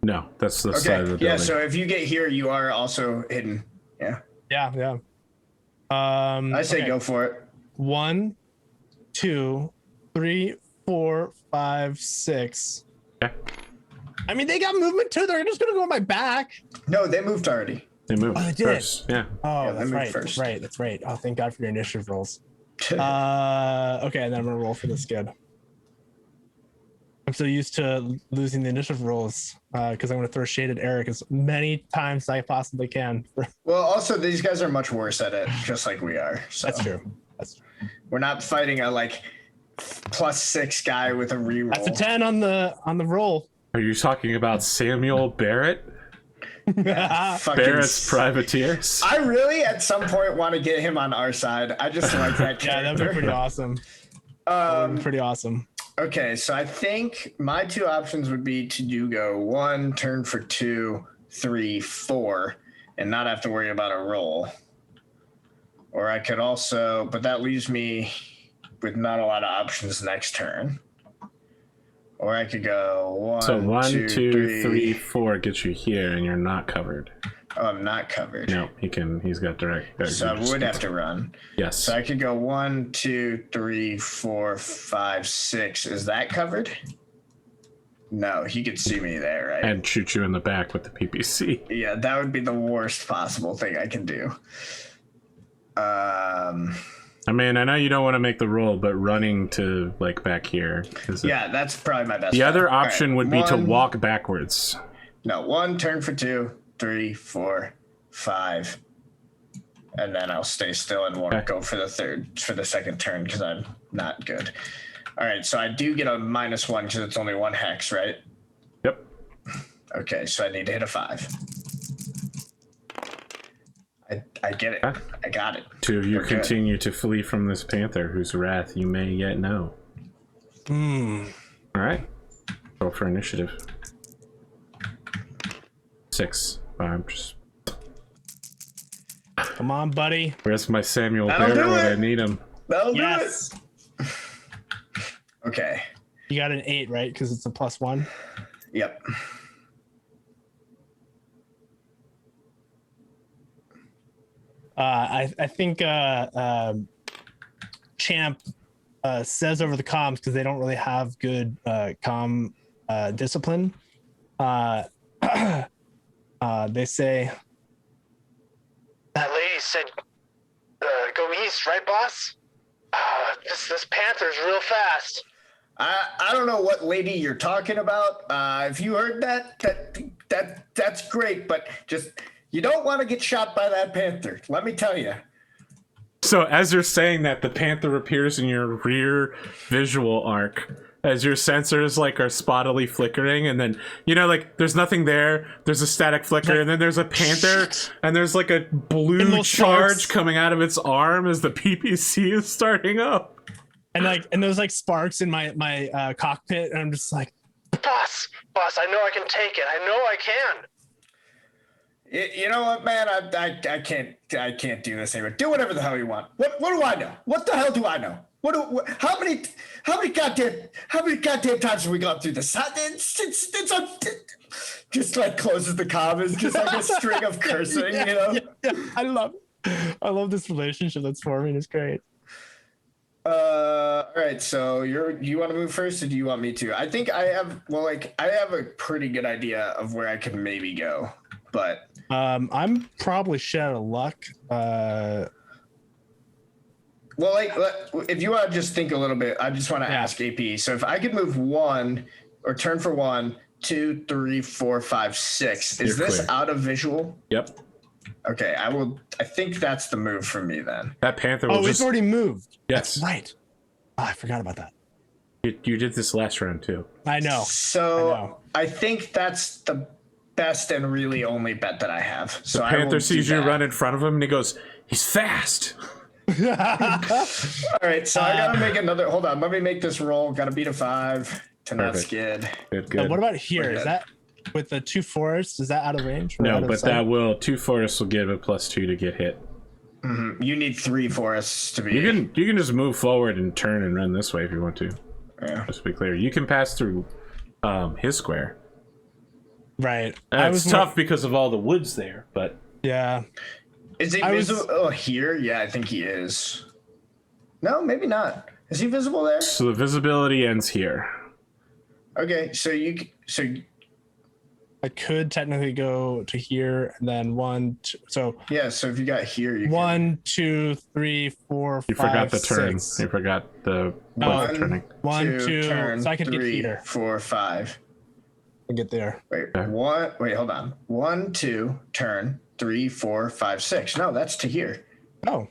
No, that's the side of the building. Yeah, so if you get here, you are also hidden. Yeah. Yeah. I say go for it. 1, 2, 3, 4, 5, 6. Okay. I mean, they got movement too. They're just gonna go on my back. No, they moved already. They moved they did. first. Yeah. Oh, Yeah, that's right. first. That's right. Oh, thank God for your initiative rolls. Okay, and then I'm gonna roll for the skid. I'm so used to losing the initiative rolls because I'm gonna throw shade at Eric as many times as I possibly can. Well, also these guys are much worse at it, just like we are. So That's true. we're not fighting a like +6 guy with a reroll. That's a 10 on the roll. Are you talking about Samuel Barrett? Barrett's Privateers? I really, at some point, want to get him on our side. I just like that character. Yeah, that'd be pretty awesome. Pretty awesome. Okay, so I think my two options would be to go 1 turn for 2, 3, 4, and not have to worry about a roll. Or I could also, but that leaves me with not a lot of options next turn. Or I could go 1, so 1, 2, 2, 3, 4 gets you here, and you're not covered. Oh, I'm not covered. No, he's got direct. So I would have to run. Yes. So I could go 1, 2, 3, 4, 5, 6. Is that covered? No, he could see me there, right? And shoot you in the back with the PPC. Yeah, that would be the worst possible thing I can do. I mean, I know you don't want to make the roll, but running to like back here. Yeah, that's probably my best. The other All option right, would be to walk backwards. No, 1 turn for 2, 3, 4, 5, and then I'll stay still and won't go for the second turn because I'm not good. All right, so I do get a -1 because it's only 1 hex, right? Yep. Okay, so I need to hit a 5. I get it. I got it. 2 of you We're continue to flee from this panther whose wrath you may yet know. All right. Roll for initiative. 6. I'm just... Come on, buddy. Where's my Samuel That'll Bear do when it. I need him? That'll Yes. do it. Okay. You got an 8, right? Because it's a +1. Yep. I think Champ says over the comms because they don't really have good comm discipline. They say That lady said, "Go east, right, boss?" This panther's real fast. I don't know what lady you're talking about. If you heard that's great, but just you don't want to get shot by that panther. Let me tell you. So as you're saying that, the panther appears in your rear visual arc as your sensors like are spottily flickering, and then like there's nothing there. There's a static flicker, and then there's a panther, and there's like a blue charge coming out of its arm as the PPC is starting up. and there's like sparks in my cockpit, and I'm just like, Boss, I know I can take it. I know I can. You know what, man? I can't do this anymore. Do whatever the hell you want. What do I know? What the hell do I know? How many goddamn times have we gone through this? Just like closes the comm. It's just like a string of cursing, yeah. I love this relationship that's forming. It's great. All right, so you want to move first, or do you want me to? I think I have a pretty good idea of where I could maybe go, but I'm probably shit out of luck. Well, if you want to just think a little bit, I just want to ask AP. So if I could move 1 or turn for 1, 2, 3, 4, 5, 6, is this out of visual? Yep. Okay, I think that's the move for me then. That panther will it's already moved. Yes. That's right. Oh, I forgot about that. You did this last round too. I know. So I think that's the best and really only bet that I have. So The panther sees you run in front of him and he goes, "He's fast." All right, so I gotta make another. Hold on, let me make this roll. Gotta beat a 5 to not skid. Good. What about here? Is that with the 2 forests? Is that out of range? No, but that will 2 forests will give a +2 to get hit. Mm-hmm. You need 3 forests to be. You can just move forward and turn and run this way if you want to. Yeah. Just to be clear, you can pass through his square. Right. It's tough because of all the woods there, but yeah. Is he visible? Oh, here? Yeah, I think he is. No, maybe not. Is he visible there? So the visibility ends here. Okay, so I could technically go to here and then 1, 2, so yeah. So if you got here, you 1, 2, 3, 4, 5, You forgot the turn. 6. You forgot the turning. 1, 2, turn, so I could 3, get here 4, 5. and get there. Wait, Wait, hold on. 1, 2, turn, 3, 4, 5, 6. No, that's to here. Oh.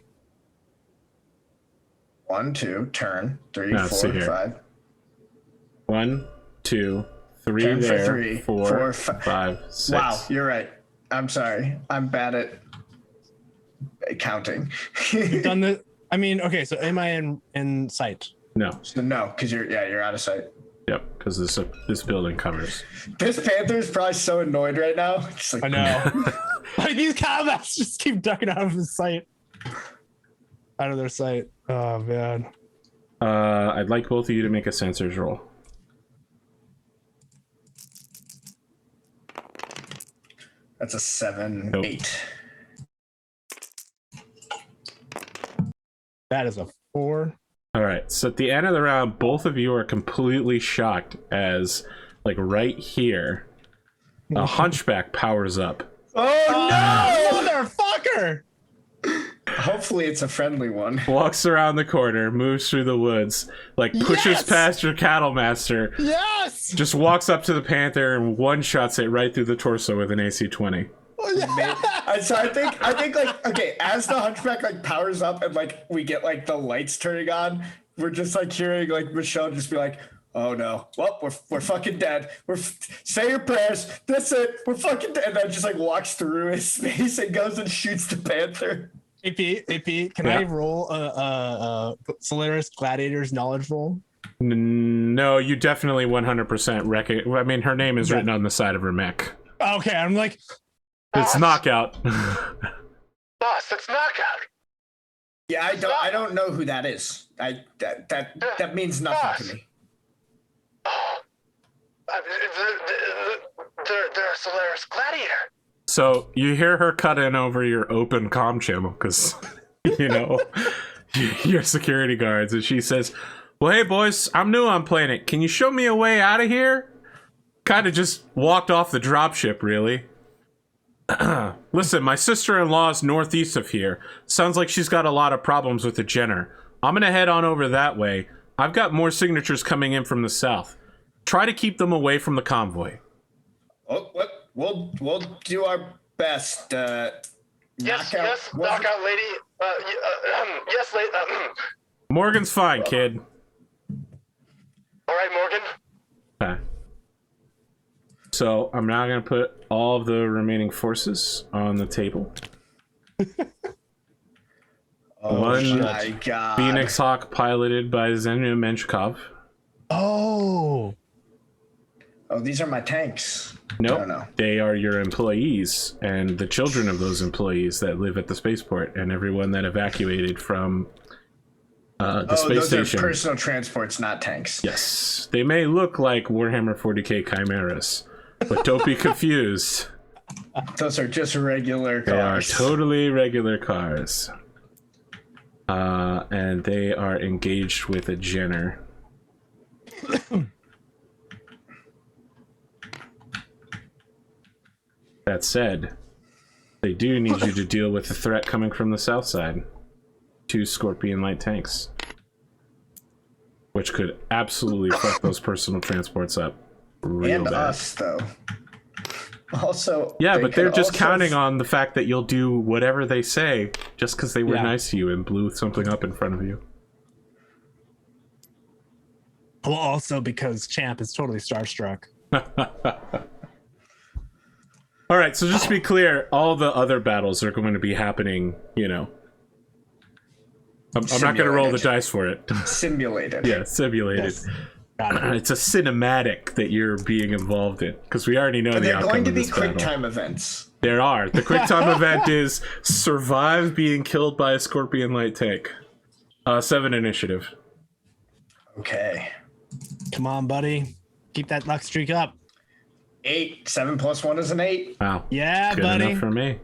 1, 2, turn, 3, No, 4, 5. 1, 2, 3 Turn for there. 3, 4, 4, 5, 6. Wow, you're right. I'm sorry. I'm bad at counting. You've done the. I mean, okay. So am I in sight? No. So no, because you're out of sight. Yep, because this building covers. This panther's probably so annoyed right now. Just like, I know. Like these combats just keep ducking out of his sight. Out of their sight. Oh man. I'd like both of you to make a sensors roll. That's a 7, Nope. 8. That is a 4. All right, so at the end of the round, both of you are completely shocked as, like, right here, a hunchback powers up. Oh, no! Motherfucker! Hopefully it's a friendly one. walks around the corner, moves through the woods, like pushes Yes! past your cattle master, Yes. just walks up to the panther and one-shots it right through the torso with an AC-20. So I think like, okay, as the hunchback like powers up and like we get like the lights turning on, we're just like hearing like Michelle just be like, oh no, well we're fucking dead. Say your prayers. That's it. We're fucking dead. And then just like walks through his space and goes and shoots the panther. AP, can I roll Solaris Gladiator's knowledge roll? No, you definitely 100% reckon. I mean, her name is written on the side of her mech. Okay, I'm like, It's knockout. Boss, it's knockout. Yeah, I don't know who that is. That means nothing to me. They're a Solaris Gladiator. So you hear her cut in over your open comm channel because, you know, your security guards, and she says, well, hey, boys, I'm new on planet. Can you show me a way out of here? Kind of just walked off the dropship, really. Listen, my sister-in-law's northeast of here. Sounds like she's got a lot of problems with the Jenner. I'm going to head on over that way. I've got more signatures coming in from the south. Try to keep them away from the convoy. Oh, we'll do our best. Yes, knockout lady. Yes, lady. Morgan's fine, kid. All right, Morgan. Okay. So I'm now going to put all of the remaining forces on the table. One my God. Phoenix Hawk piloted by Zenu Menshkov. oh, These are my tanks. Nope, No. they are your employees and the children of those employees that live at the spaceport and everyone that evacuated from the space those station. are personal transports, not tanks. Yes, they may look like Warhammer 40k chimeras, but don't be confused. Those are just regular They are cars. totally regular cars. And they are engaged with a Jenner. That said, they do need you to deal with the threat coming from the south side. 2 Scorpion light tanks. Which could absolutely fuck those personal transports up real And bad. us, though. Also, Yeah, but they're just also counting on the fact that you'll do whatever they say just because they were nice to you and blew something up in front of you. well, also because Champ is totally starstruck. All right, so just to be clear, all the other battles are going to be happening, you know. I'm not going to roll the dice for it. simulated. Yeah, simulated. Yes. Got it. It's a cinematic that you're being involved in because we already know the They're outcome going to of be this quick battle. time events. There are. The quick time event is survive being killed by a Scorpion light tank. 7 initiative. Okay. Come on, buddy. Keep that luck streak up. 8. 7 plus 1 is an 8. Wow. Yeah, Good buddy. enough for me.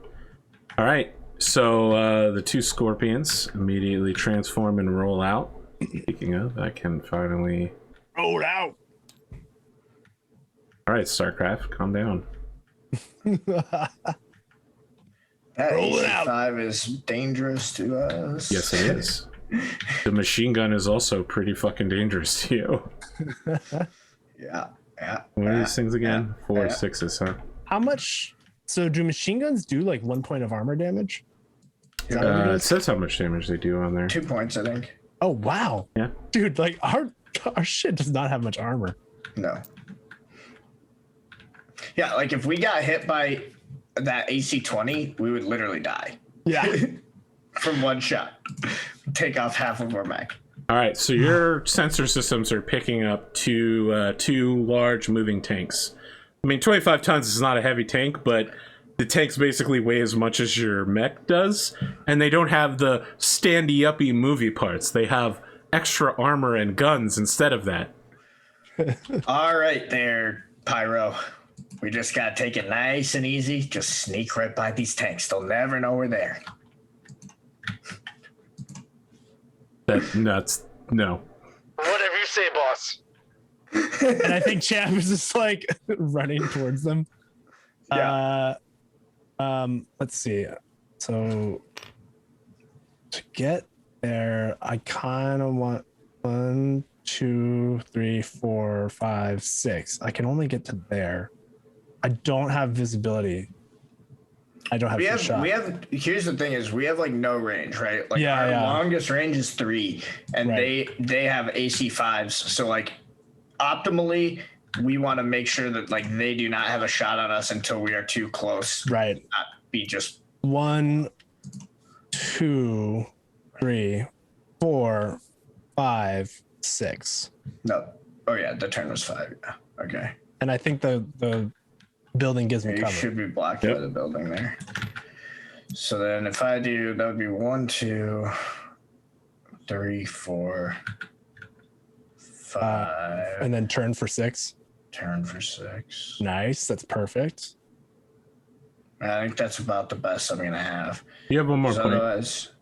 All right. So the 2 Scorpions immediately transform and roll out. Speaking of, I can finally... Roll it out. All right, StarCraft, calm down. That Roll it out. AC5 is dangerous to us. Yes, it is. The machine gun is also pretty fucking dangerous to you. Yeah. What are these things again? 4 yeah. 6s, huh? How much? So do machine guns do like 1 point of armor damage? Is that what it It is? says how much damage they do on there. 2 points, I think. Oh wow. Yeah. Dude, like our shit does not have much armor. No. Yeah, like if we got hit by that AC-20, we would literally die Yeah. from one shot. Take off half of our mech. All right, so your sensor systems are picking up two large moving tanks. I mean, 25 tons is not a heavy tank, but the tanks basically weigh as much as your mech does, and they don't have the standy-uppy movie parts. They have extra armor and guns instead of that. All right there, Pyro. We just gotta take it nice and easy. Just sneak right by these tanks. They'll never know we're there. That's no. Whatever you say, boss. And I think Champ is just like running towards them. Yeah. Let's see. So to get there, I kind of want 1, 2, 3, 4, 5, 6. I can only get to there. I don't have visibility. I don't have shot. Here's the thing is we have like no range, right? Like Yeah, our yeah. longest range is 3 and Right. they have AC 5s. So like optimally we want to make sure that like they do not have a shot on us until we are too close. Right. Not be just 1, 2, 3, 4, 5, 6. no. Oh yeah, the turn was 5. Yeah. Okay. And I think the building gives me You cover. should be blocked by the building there. So then if I do, that would be 1, 2, 3, 4, 5. And then turn for 6. Turn for 6. Nice. That's perfect. I think that's about the best I'm gonna have. You have one more point. Otherwise,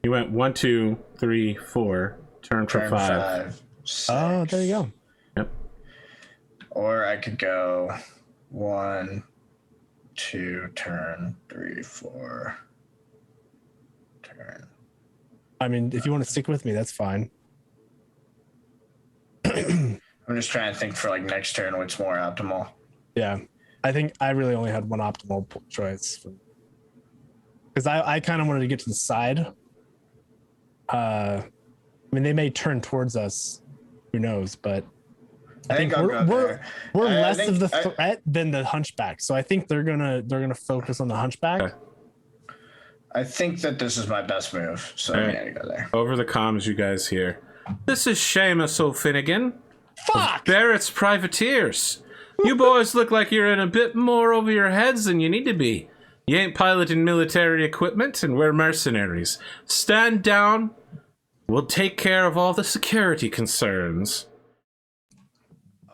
You went 1, 2, 3, 4. Turn for 5. 6. Oh, there you go. Yep. Or I could go 1, 2, turn 3, 4. Turn. I mean, if you want to stick with me, that's fine. I'm just trying to think for like next turn what's more optimal. Yeah. I think I really only had one optimal choice. Because I kind of wanted to get to the side. I mean, they may turn towards us. Who knows? But I think I'll go there. we're I less think- of the threat than the hunchback. So I think they're gonna focus on the hunchback. Okay. I think that this is my best move, so I'm gonna go there. Over the comms, you guys hear. This is Seamus O'Finnegan. Fuck! Barrett's Privateers. You boys look like you're in a bit more over your heads than you need to be. You ain't piloting military equipment, and we're mercenaries. Stand down. We'll take care of all the security concerns.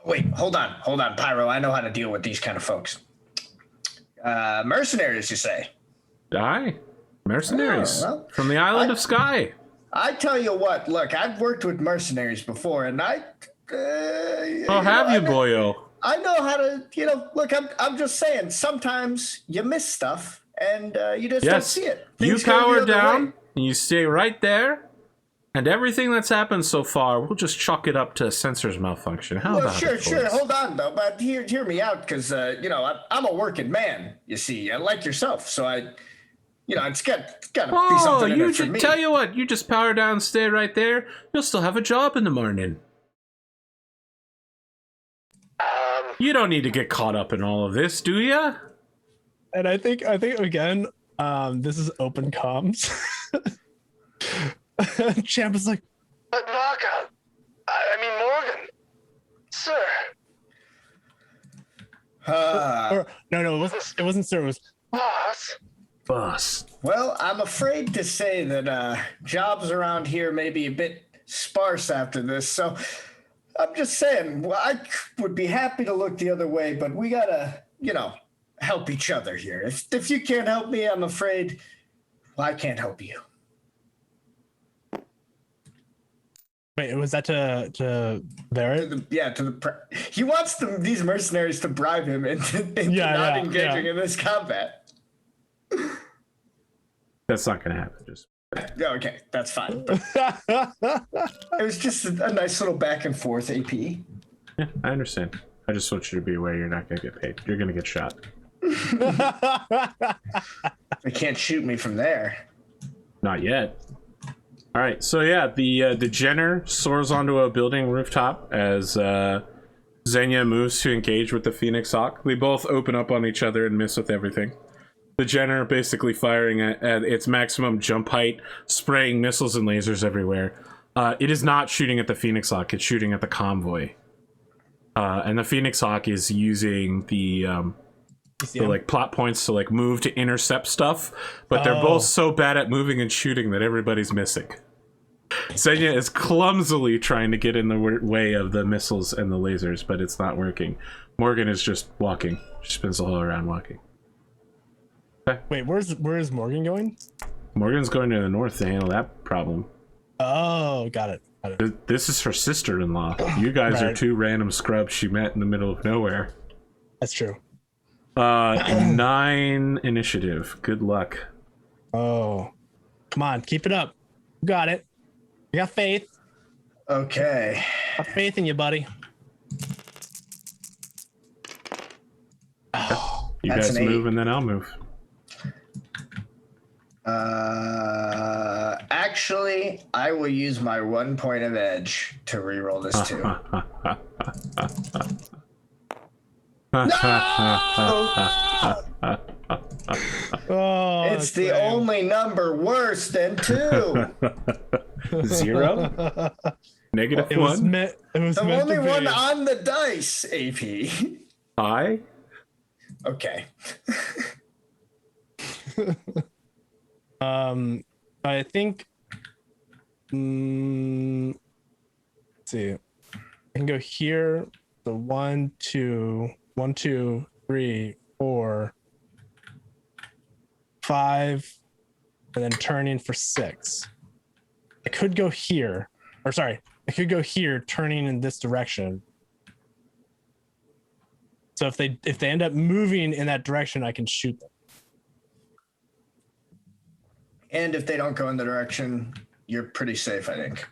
Wait, hold on, Pyro. I know how to deal with these kind of folks. Mercenaries, you say? Aye. Mercenaries. Oh, well, from the island of Skye. I tell you what, look, I've worked with mercenaries before, and Oh, have you, boyo? I know how to, look, I'm just saying, sometimes you miss stuff, and you just don't see it. You Things go the cower other down, way. and you stay right there, and everything that's happened so far, we'll just chalk it up to a sensors malfunction. How Well, about sure, it, sure. boys? Hold on, though, but hear me out, because, I'm a working man, you see, like yourself, so it's got to be Oh, something in it for me. tell you what, you just power down, stay right there. You'll still have a job in the morning. You don't need to get caught up in all of this, do ya? And I think again, this is open comms. Champ is like, But Knockout, I mean Morgan, sir. or, no, it wasn't sir. It was Boss. Boss. Well, I'm afraid to say that jobs around here may be a bit sparse after this, so I'm just saying, well, I would be happy to look the other way, but we gotta, help each other here. If you can't help me, I'm afraid, well, I can't help you. wait, was that to Barrett? He wants these mercenaries to bribe him into not engaging in this combat. That's not gonna happen. Just Okay, that's fine. It was just a nice little back and forth, AP. yeah, I understand. I just want you to be aware you're not gonna get paid. You're gonna get shot. They can't shoot me from there. Not yet. All right, so yeah, the Jenner soars onto a building rooftop as Xenia moves to engage with the Phoenix Hawk. They both open up on each other and miss with everything. The Jenner basically firing at its maximum jump height, spraying missiles and lasers everywhere. It is not shooting at the Phoenix Hawk, it's shooting at the convoy. And the Phoenix Hawk is using the plot points to move to intercept stuff, but they're both so bad at moving and shooting that everybody's missing. Xenia is clumsily trying to get in the way of the missiles and the lasers, but it's not working. Morgan is just walking. She spins the whole around walking. Wait, where's Morgan going? Morgan's going to the north to handle that problem. Oh, got it. This is her sister-in-law. You guys are two random scrubs she met in the middle of nowhere. That's true. 9 initiative. Good luck. Oh. Come on, keep it up. You got it. You got faith. Okay. Got faith in you, buddy. You That's guys an 8. move and then I'll move. Actually, I will use my 1 point of edge to reroll this too. Oh, It's the only number worse than 2. 0? Negative It was 1? meant. It was The meant only to be. one on the dice, AP. I? Okay. I think. Let's see. I can go here. The 1, 2, 1, 2, 3, 4, 5, and then turning for 6. I could go here, or sorry, I could go here, turning in this direction. So if they end up moving in that direction, I can shoot them. And if they don't go in the direction, you're pretty safe, I think.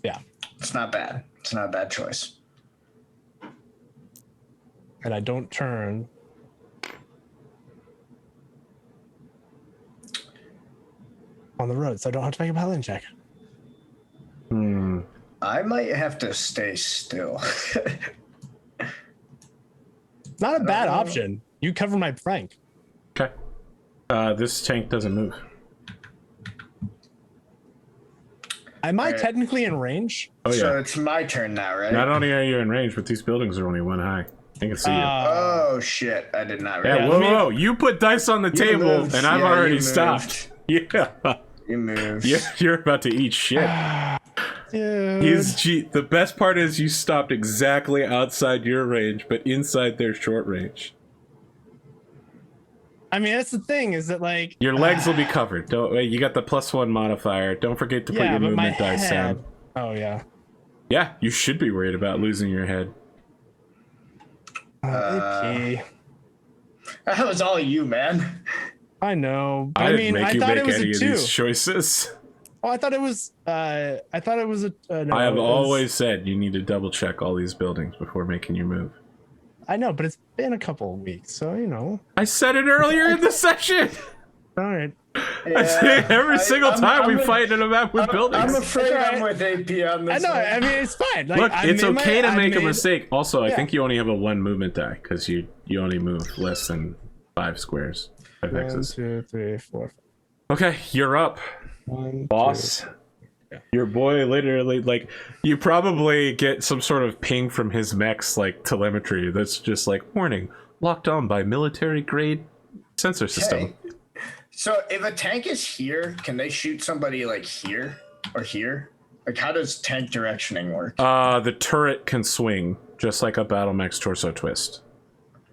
Yeah. It's not bad. It's not a bad choice. And I don't turn. On the road, so I don't have to make a paladin check. I might have to stay still. Not a bad option. You cover my flank. Okay. This tank doesn't move. Am I Alright. technically in range? Oh, yeah. So it's my turn now, right? Not only are you in range, but these buildings are only 1 high. I can see you. Oh shit! I did not. Yeah, realize. whoa, let me- whoa. You put dice on the table, moved. and I've Yeah, already you stopped. Yeah. You moved. You're about to eat shit. Dude. The best part is you stopped exactly outside your range, but inside their short range. I mean, that's the thing, is that like Your legs will be covered. Don't wait, you got the +1 modifier. Don't forget to put your but my movement dice head. down. Oh yeah. Yeah, you should be worried about losing your head. AP. That was all you, man. I know. But I I didn't mean, make I you thought make it was any a of 2. these choices. Oh, I thought it was. No, I have it was- always said you need to double check all these buildings before making your move. I know, but it's been a couple of weeks, so you know. I said it earlier in the session. All right. I say it every single time I'm we a- fight in a map with buildings. I'm afraid It's all I'm with AP on I this know. one. I mean, it's fine. Like, Look, it's okay to make a made- mistake. Also, I Yeah. think you only have a 1 movement die because you only move less than 5 squares. 5 1, hexes. 2, 3, 4. Okay, you're up, 1, boss. Your boy literally, like, you probably get some sort of ping from his mechs, like telemetry, that's just like, warning, locked on by military grade sensor system. Okay. So if a tank is here, can they shoot somebody like here or here? Like, how does tank directioning work? The turret can swing, just like a Battlemechs torso twist.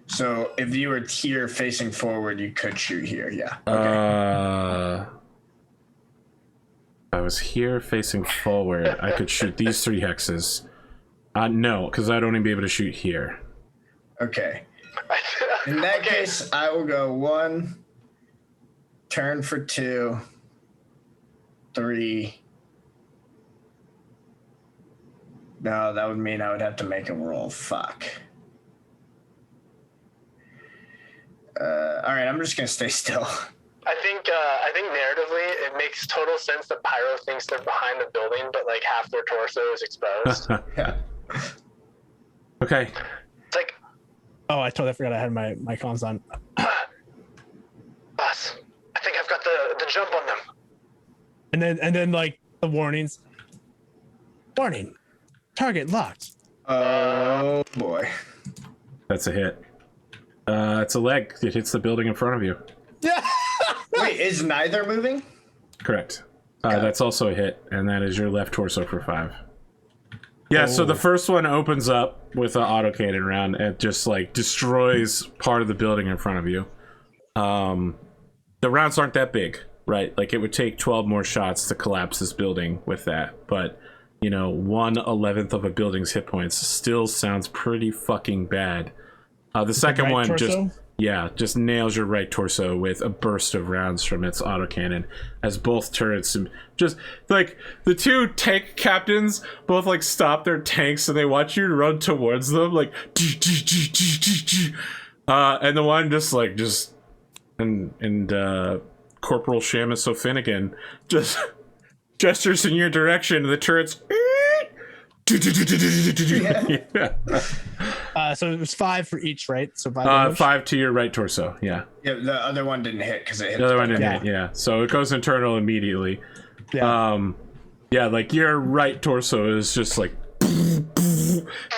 So if you were here facing forward, you could shoot here. Yeah. Okay. If I was here facing forward, I could shoot these 3 hexes. No, because I'd only be able to shoot here. Okay. In that case, I will go 1, turn for 2, 3. No, that would mean I would have to make a roll. Fuck. All right, I'm just gonna stay still. I think narratively it makes total sense that Pyro thinks they're behind the building, but like half their torso is exposed. Yeah. Okay. It's like, Oh, I totally forgot I had my comms on. boss, I think I've got the jump on them. And then like the warnings. Warning. Target locked. Oh boy. That's a hit. It's a leg. It hits the building in front of you. Yeah. Wait, is neither moving? Correct. That's also a hit, and that is your left torso for 5. Yeah, so the first one opens up with an autocannon round and just like destroys part of the building in front of you. The rounds aren't that big, right? Like it would take 12 more shots to collapse this building with that, but you know, 1/11th of a building's hit points still sounds pretty fucking bad. The second right one torso? Yeah, just nails your right torso with a burst of rounds from its autocannon as both turrets just like the two tank captains both like stop their tanks and they watch you run towards them like and the one and Corporal Seamus O'Finnegan just gestures in your direction and the turrets So it was 5 for each, right? So 5 5 to your right torso. Yeah. Yeah, the other one didn't hit because it hit. The other one didn't hit. Yeah. So it goes internal immediately. Yeah. Yeah, like your right torso is just like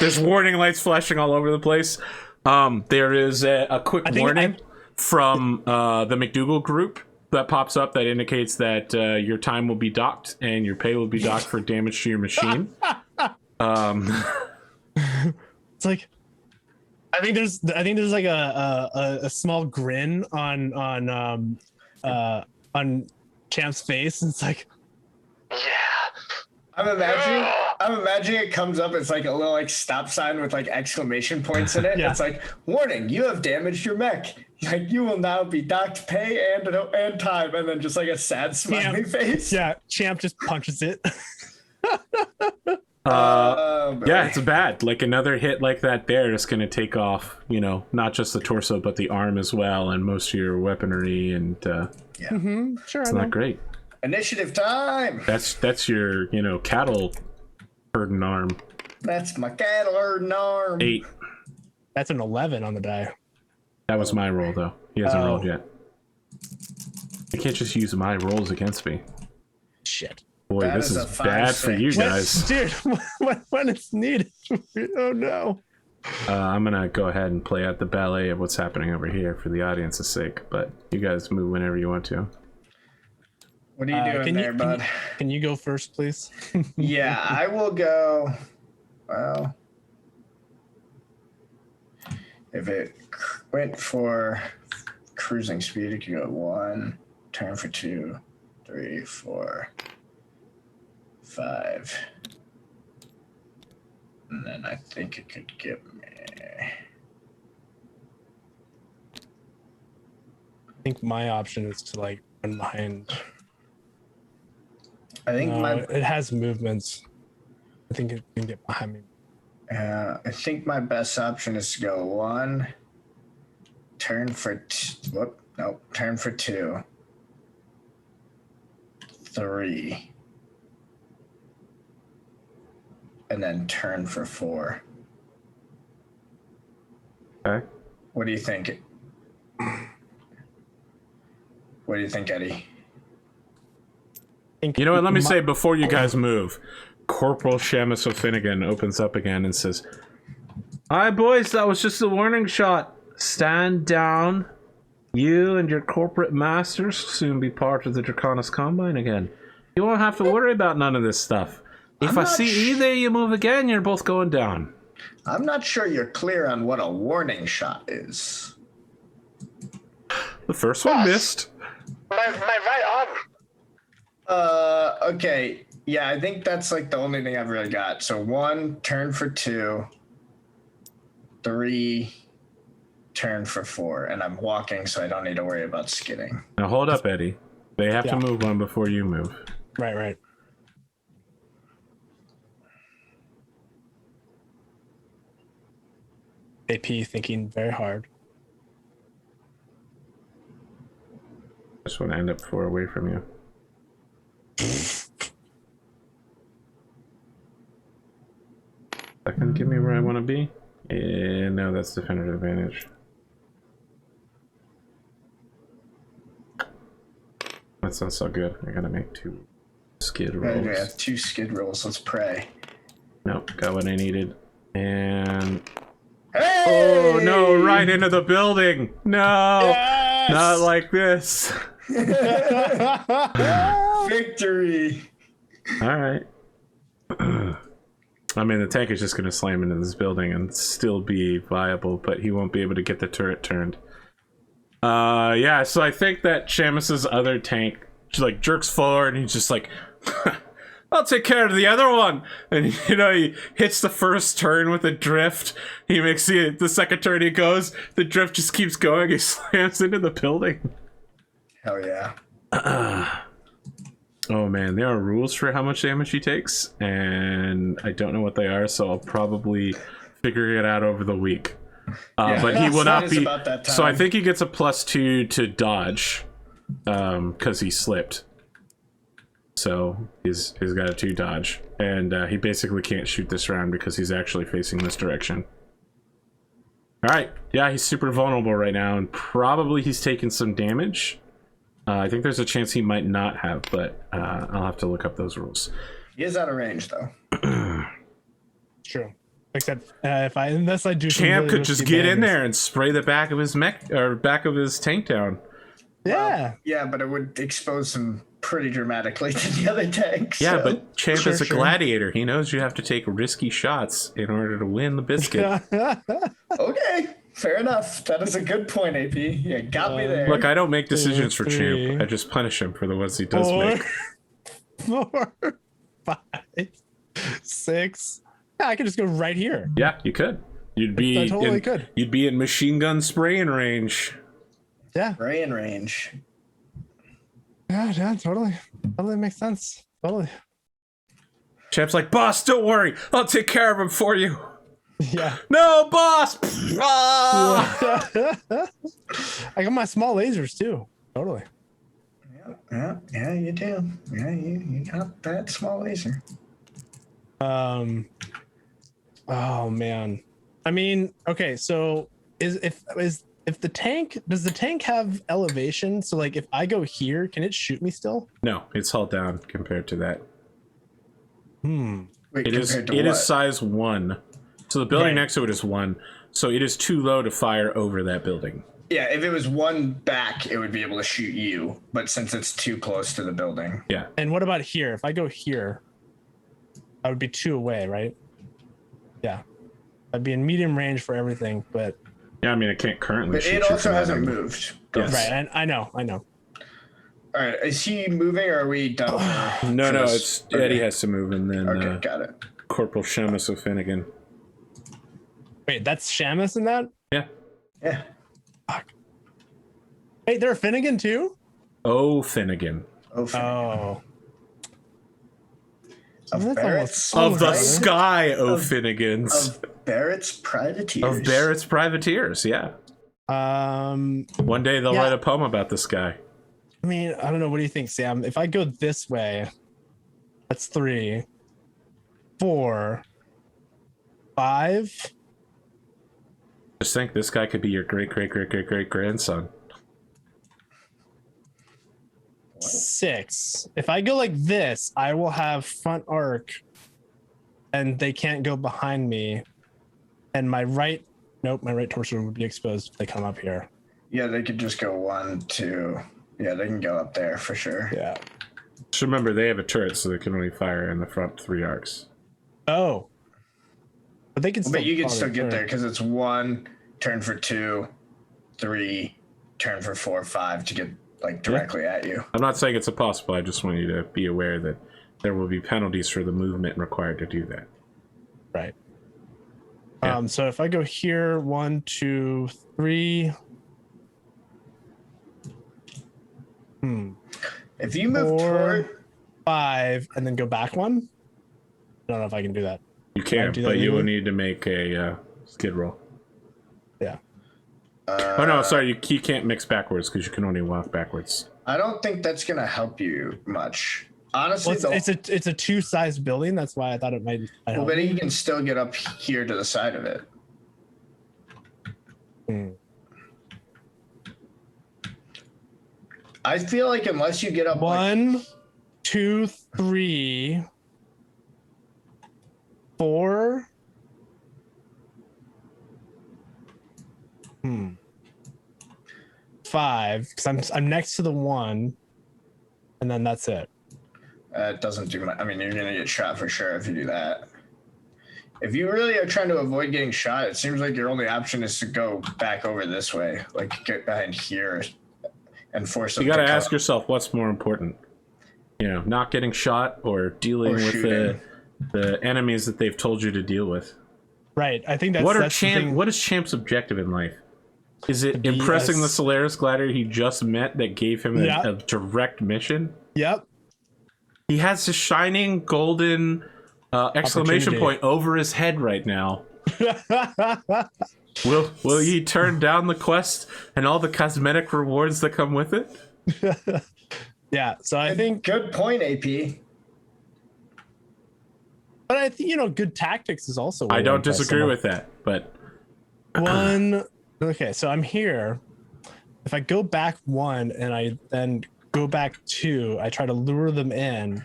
there's warning lights flashing all over the place. There is a quick warning from the McDougal group that pops up that indicates that your time will be docked and your pay will be docked for damage to your machine. It's like I think there's like a small grin on Champ's face, and it's like, Yeah. I'm imagining it comes up. It's like a little like stop sign with like exclamation points in it. Yeah. It's like, warning, you have damaged your mech. Like you will now be docked pay and time, and then just like a sad smiley face. yeah, Champ just punches it. Yeah, it's bad. Like another hit like that there is going to take off, you know, not just the torso but the arm as well, and most of your weaponry, and Sure, it's not great. Initiative time. That's your, you know, cattle herding arm. That's my cattle herding arm. 8. That's an 11 on the die. That was my roll though. He hasn't rolled yet. You can't just use my rolls against me. Shit. Boy, That this is is a 5-6. bad for you guys. Dude, when it's needed. Oh no. I'm gonna go ahead and play out the ballet of what's happening over here for the audience's sake, but you guys move whenever you want to. What are you doing there, bud? Can you go first, please? Yeah, I will go. Well, if it went for cruising speed, it could go 1, turn for 2, 3, 4, 5. And then I think it could give me. I think my option is to like run behind. I think It has movements. I think it can get behind me. I think my best option is to go 1, turn for turn for 2, 3, and then turn for 4. Okay. What do you think? What do you think, Eddie? You know what? Let me say before you guys move, Corporal Seamus O'Finnegan opens up again and says, "Hi, boys. That was just a warning shot. Stand down. You and your corporate masters will soon be part of the Draconis Combine again. You won't have to worry about none of this stuff. If I see either you move again, you're both going down." I'm not sure you're clear on what a warning shot is. The first one missed. My right arm. Okay. Yeah, I think that's like the only thing I've really got. So 1, turn for 2, 3, turn for 4, and I'm walking, so I don't need to worry about skidding. Now hold up, Eddie. They have to move one before you move. Right. AP thinking very hard. I just want to end up 4 away from you. That can give me where I want to be. And no, that's definitive advantage. That sounds so good. I gotta make 2 skid rolls. I have 2 skid rolls. Let's pray. Nope, got what I needed. And Hey! oh no, right into the building. No, Yes! not like this. Victory. All right. I mean, the tank is just going to slam into this building and still be viable, but he won't be able to get the turret turned. Yeah, so I think that Seamus's other tank like jerks forward and he's just like I'll take care of the other one. And, you know, he hits the first turn with a drift. He makes the second turn he goes. The drift just keeps going. He slams into the building. Hell yeah. Oh, man. There are rules for how much damage he takes. And I don't know what they are, so I'll probably figure it out over the week. But he will not be... So I think he gets a +2 to dodge. Because he slipped. So he's got a 2 dodge, and he basically can't shoot this round because he's actually facing this direction. All right, yeah, he's super vulnerable right now, and probably he's taken some damage. I think there's a chance he might not have, but I'll have to look up those rules. He is out of range, though. True. Except unless I do. Champ could just get in there and spray the back of his mech or back of his tank down. Yeah. Well, yeah, but it would expose him pretty dramatically to the other tanks. Yeah, so. but Champ is a gladiator. He knows you have to take risky shots in order to win the biscuit. Okay, fair enough. That is a good point, AP. Yeah, got me there. Look, I don't make decisions for Champ. I just punish him for the ones he does make. 4, 5, 6. Yeah, I could just go right here. Yeah, you could. You'd be could. You'd be in machine gun spraying range. Yeah. Spraying range. Yeah, totally makes sense. Totally. Champ's like, boss, don't worry, I'll take care of him for you. Yeah. No, boss. Ah! I got my small lasers too. Totally. Yeah, you do. Yeah, you got that small laser. Oh man. I mean, okay, so if the tank, does the tank have elevation? So like if I go here, can it shoot me still? No, it's held down compared to that. Wait, it is size 1. So the building next to it is 1. So it is too low to fire over that building. Yeah, if it was 1 back, it would be able to shoot you. But since it's too close to the building. Yeah. And what about here? If I go here, I would be 2 away, right? Yeah. I'd be in medium range for everything, but... Yeah, I mean, it can't currently shoot. But it also hasn't moved. Yes. Right, I know. All right, is he moving or are we done? No, it's Eddie has to move, and then okay, got it. Corporal Seamus O'Finnegan. Wait, that's Seamus in that? Yeah. Yeah. Fuck. Wait, they're Finnegan too? O'Finnegan. Oh. Of Barrett's, of the Sky O'Finnegans. Of Barrett's Privateers. Of Barrett's Privateers, yeah. One day they'll write a poem about this guy. I mean, I don't know. What do you think, Sam? If I go this way, that's 3, 4, 5. Just think this guy could be your great grandson. 6. If I go like this, I will have front arc and they can't go behind me. And my right torso would be exposed if they come up here. Yeah, they could just go 1, 2. Yeah, they can go up there for sure. Yeah. Just remember, they have a turret, so they can only fire in the front 3 arcs. Oh. But they can still. But you can still get there because it's 1, turn for 2, 3, turn for 4, 5 to get like directly at you. I'm not saying it's impossible. I just want you to be aware that there will be penalties for the movement required to do that. Right. Yeah. So if I go here, 1, 2, 3. If you move 4, toward 5, and then go back 1. I don't know if I can do that. You can, but you will need to make a skid roll. Yeah. Oh no, sorry, you can't mix backwards because you can only walk backwards. I don't think that's gonna help you much. Honestly, well, it's a 2-size building. That's why I thought it might. Well, but you can still get up here to the side of it. I feel like unless you get up 1, 2, 3, 4. 5, because I'm next to the 1, and then that's it. It doesn't do much. I mean, you're gonna get shot for sure if you do that. If you really are trying to avoid getting shot, it seems like your only option is to go back over this way, like get behind here and force them. You got to ask yourself what's more important. you know, not getting shot or dealing with shooting. the enemies that they've told you to deal with. Right. I think that's What the thing. What is Champ's objective in life? Is it be impressing the as- Solaris gladiator he just met that gave him a direct mission? Yep. He has a shining golden exclamation Opportunity. point over his head right now. Will he turn down the quest and all the cosmetic rewards that come with it? Yeah. So I think, Good point, AP. but I think, you know, good tactics is also. I don't disagree with that, but one. Okay, so I'm here. If I go back 1 and I then go back 2, I try to lure them in.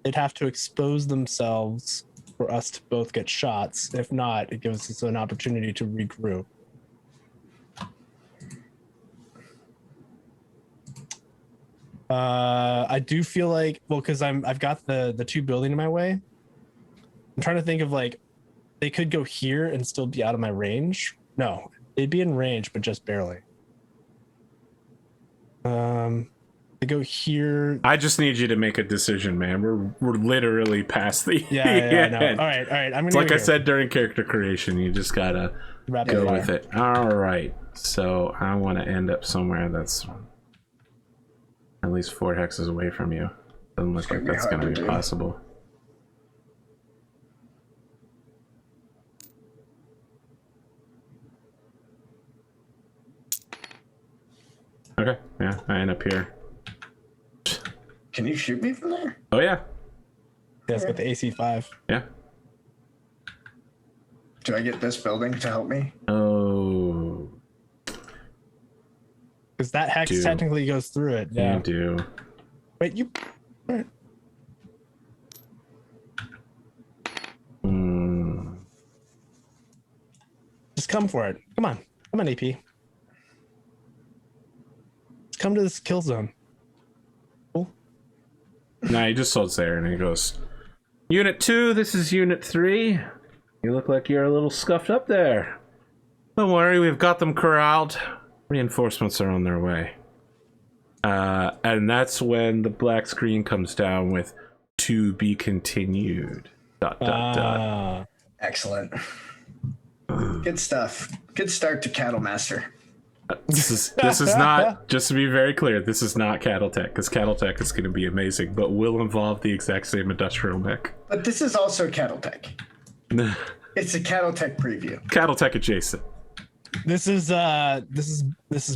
They'd have to expose themselves for us to both get shots. If not, it gives us an opportunity to regroup. I do feel like, well, because I've got the 2 building in my way. I'm trying to think of, like, they could go here and still be out of my range. No, they'd be in range, but just barely. They go here. I just need you to make a decision, man. We're literally past the Yeah, no. end. All right. I'm It's gonna like I said during character creation, you just gotta go with it. All right. So I want to end up somewhere that's at least 4 hexes away from you. Doesn't look like that's going to be possible. Okay, yeah, I end up here. Can you shoot me from there? Oh yeah, Yeah, it's got the AC5. yeah. Do I get this building to help me? Oh, Because that hex Do. technically goes through it. Yeah. you do. Wait, you. Hmm. Just come for it. Come on, AP. Just come to this kill zone. Cool. Nah, he just holds there and he goes, Unit 2, this is Unit 3. You look like you're a little scuffed up there. Don't worry, we've got them corralled. Reinforcements are on their way. And that's when the black screen comes down with "to be continued." ... Excellent. Good stuff. Good start to Battlemaster. This is not, just to be very clear, this is not Battletech, because Battletech is going to be amazing, but will involve the exact same industrial mech. But this is also Battletech. It's a Battletech preview. Battletech adjacent. This is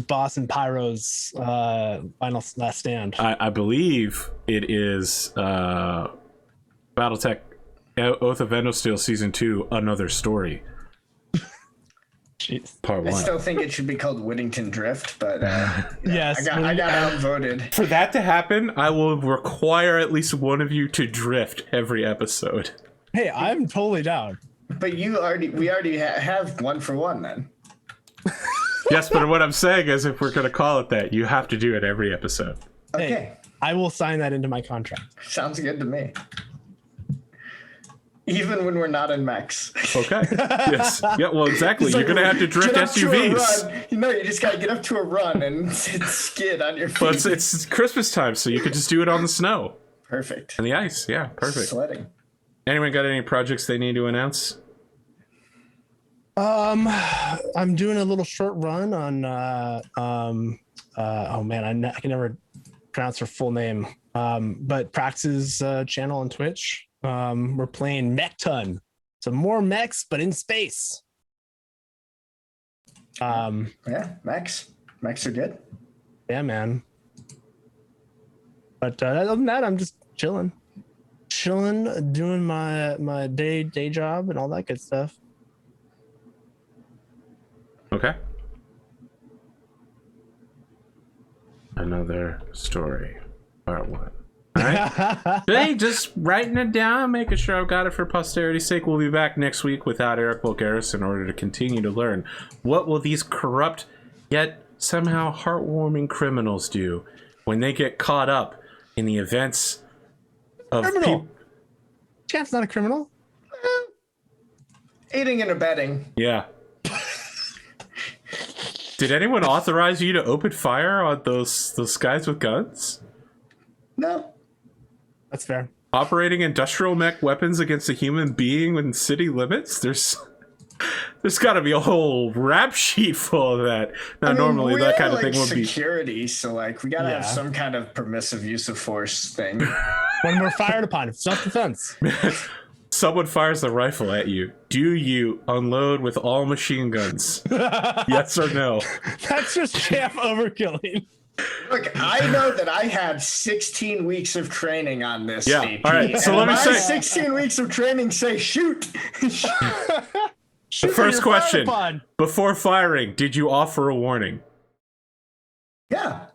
Boss and Pyro's final last stand. I believe it is Battletech Oath of Endosteel Season 2, Another Story. Jeez. Part I 1. still think it should be called Whittington Drift, but Yes. I got outvoted. For that to happen, I will require at least one of you to drift every episode. Hey, I'm totally down. But we already have 1 for 1 then. Yes, but what I'm saying is, if we're going to call it that, you have to do it every episode. Okay, Hey, I will sign that into my contract. sounds good to me. Even when we're not in mechs. Okay. Yes. Yeah, well, exactly. It's You're like, going to have to drift get up to a SUVs. run. You know, you just gotta get up to a run and skid on your feet. But it's Christmas time, so you could just do it on the snow Perfect. and the ice. Yeah, perfect. Sledding. Anyone got any projects they need to announce? I'm doing a little short run on oh man, I can never pronounce her full name. But Prax's channel on Twitch. We're playing Mech Ton. So more mechs, but in space. Yeah, mechs. Mechs are good. Yeah, man. But other than that, I'm just chilling, doing my day job and all that good stuff. Okay. Another Story, Part 1. All right. Hey, just writing it down, making sure I've got it for posterity's sake. We'll be back next week without EricVulgaris in order to continue to learn what will these corrupt yet somehow heartwarming criminals do when they get caught up in the events of Criminal. Champ's not a criminal. Aiding and abetting. Yeah. Did anyone authorize you to open fire on those guys with guns? No. That's fair. Operating industrial mech weapons against a human being within city limits? There's got to be a whole rap sheet full of that. Now, normally that kind of thing would be security, so like we gotta have some kind of permissive use of force thing. When we're fired upon, it's self-defense. Someone fires a rifle at you. Do you unload with all machine guns? Yes or no? That's just chaff overkilling. Look, I know that I had 16 weeks of training on this. Yeah. AP, all right. So let me say, 16 weeks of training say shoot. The first question: before firing, did you offer a warning? Yeah.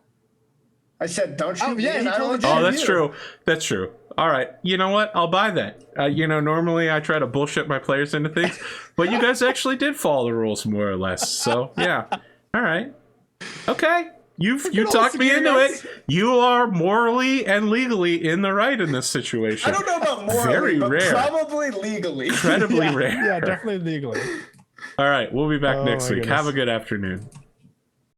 I said, don't shoot me. Yeah, That's true. That's true. All right. You know what? I'll buy that. Normally I try to bullshit my players into things, but you guys actually did follow the rules more or less. So yeah. All right. Okay. You talked me into it. You are morally and legally in the right in this situation. I don't know about morally, Very but rare. probably legally. Incredibly rare. Yeah, definitely legally. All right. We'll be back next week. Goodness. Have a good afternoon.